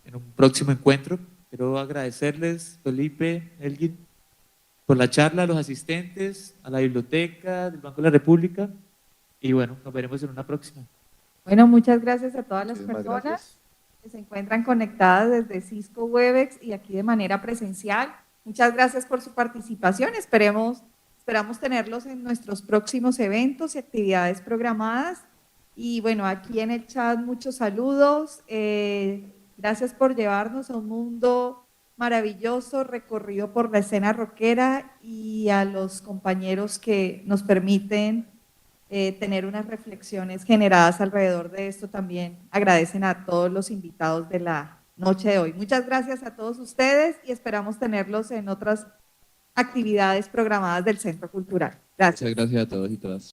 en un próximo encuentro. Quiero agradecerles, Felipe, Elgin, por la charla, a los asistentes, a la biblioteca del Banco de la República. Y bueno, nos veremos en una próxima. Bueno, muchas gracias a todas las Muchísimas personas gracias. que se encuentran conectadas desde Cisco Webex y aquí de manera presencial. Muchas gracias por su participación. Esperamos tenerlos en nuestros próximos eventos y actividades programadas. Y bueno, aquí en el chat muchos saludos. Gracias por llevarnos a un mundo maravilloso, recorrido por la escena rockera, y a los compañeros que nos permiten tener unas reflexiones generadas alrededor de esto. También agradecen a todos los invitados de la noche de hoy. Muchas gracias a todos ustedes y esperamos tenerlos en otras actividades programadas del Centro Cultural. Gracias. Muchas gracias a todos y todas.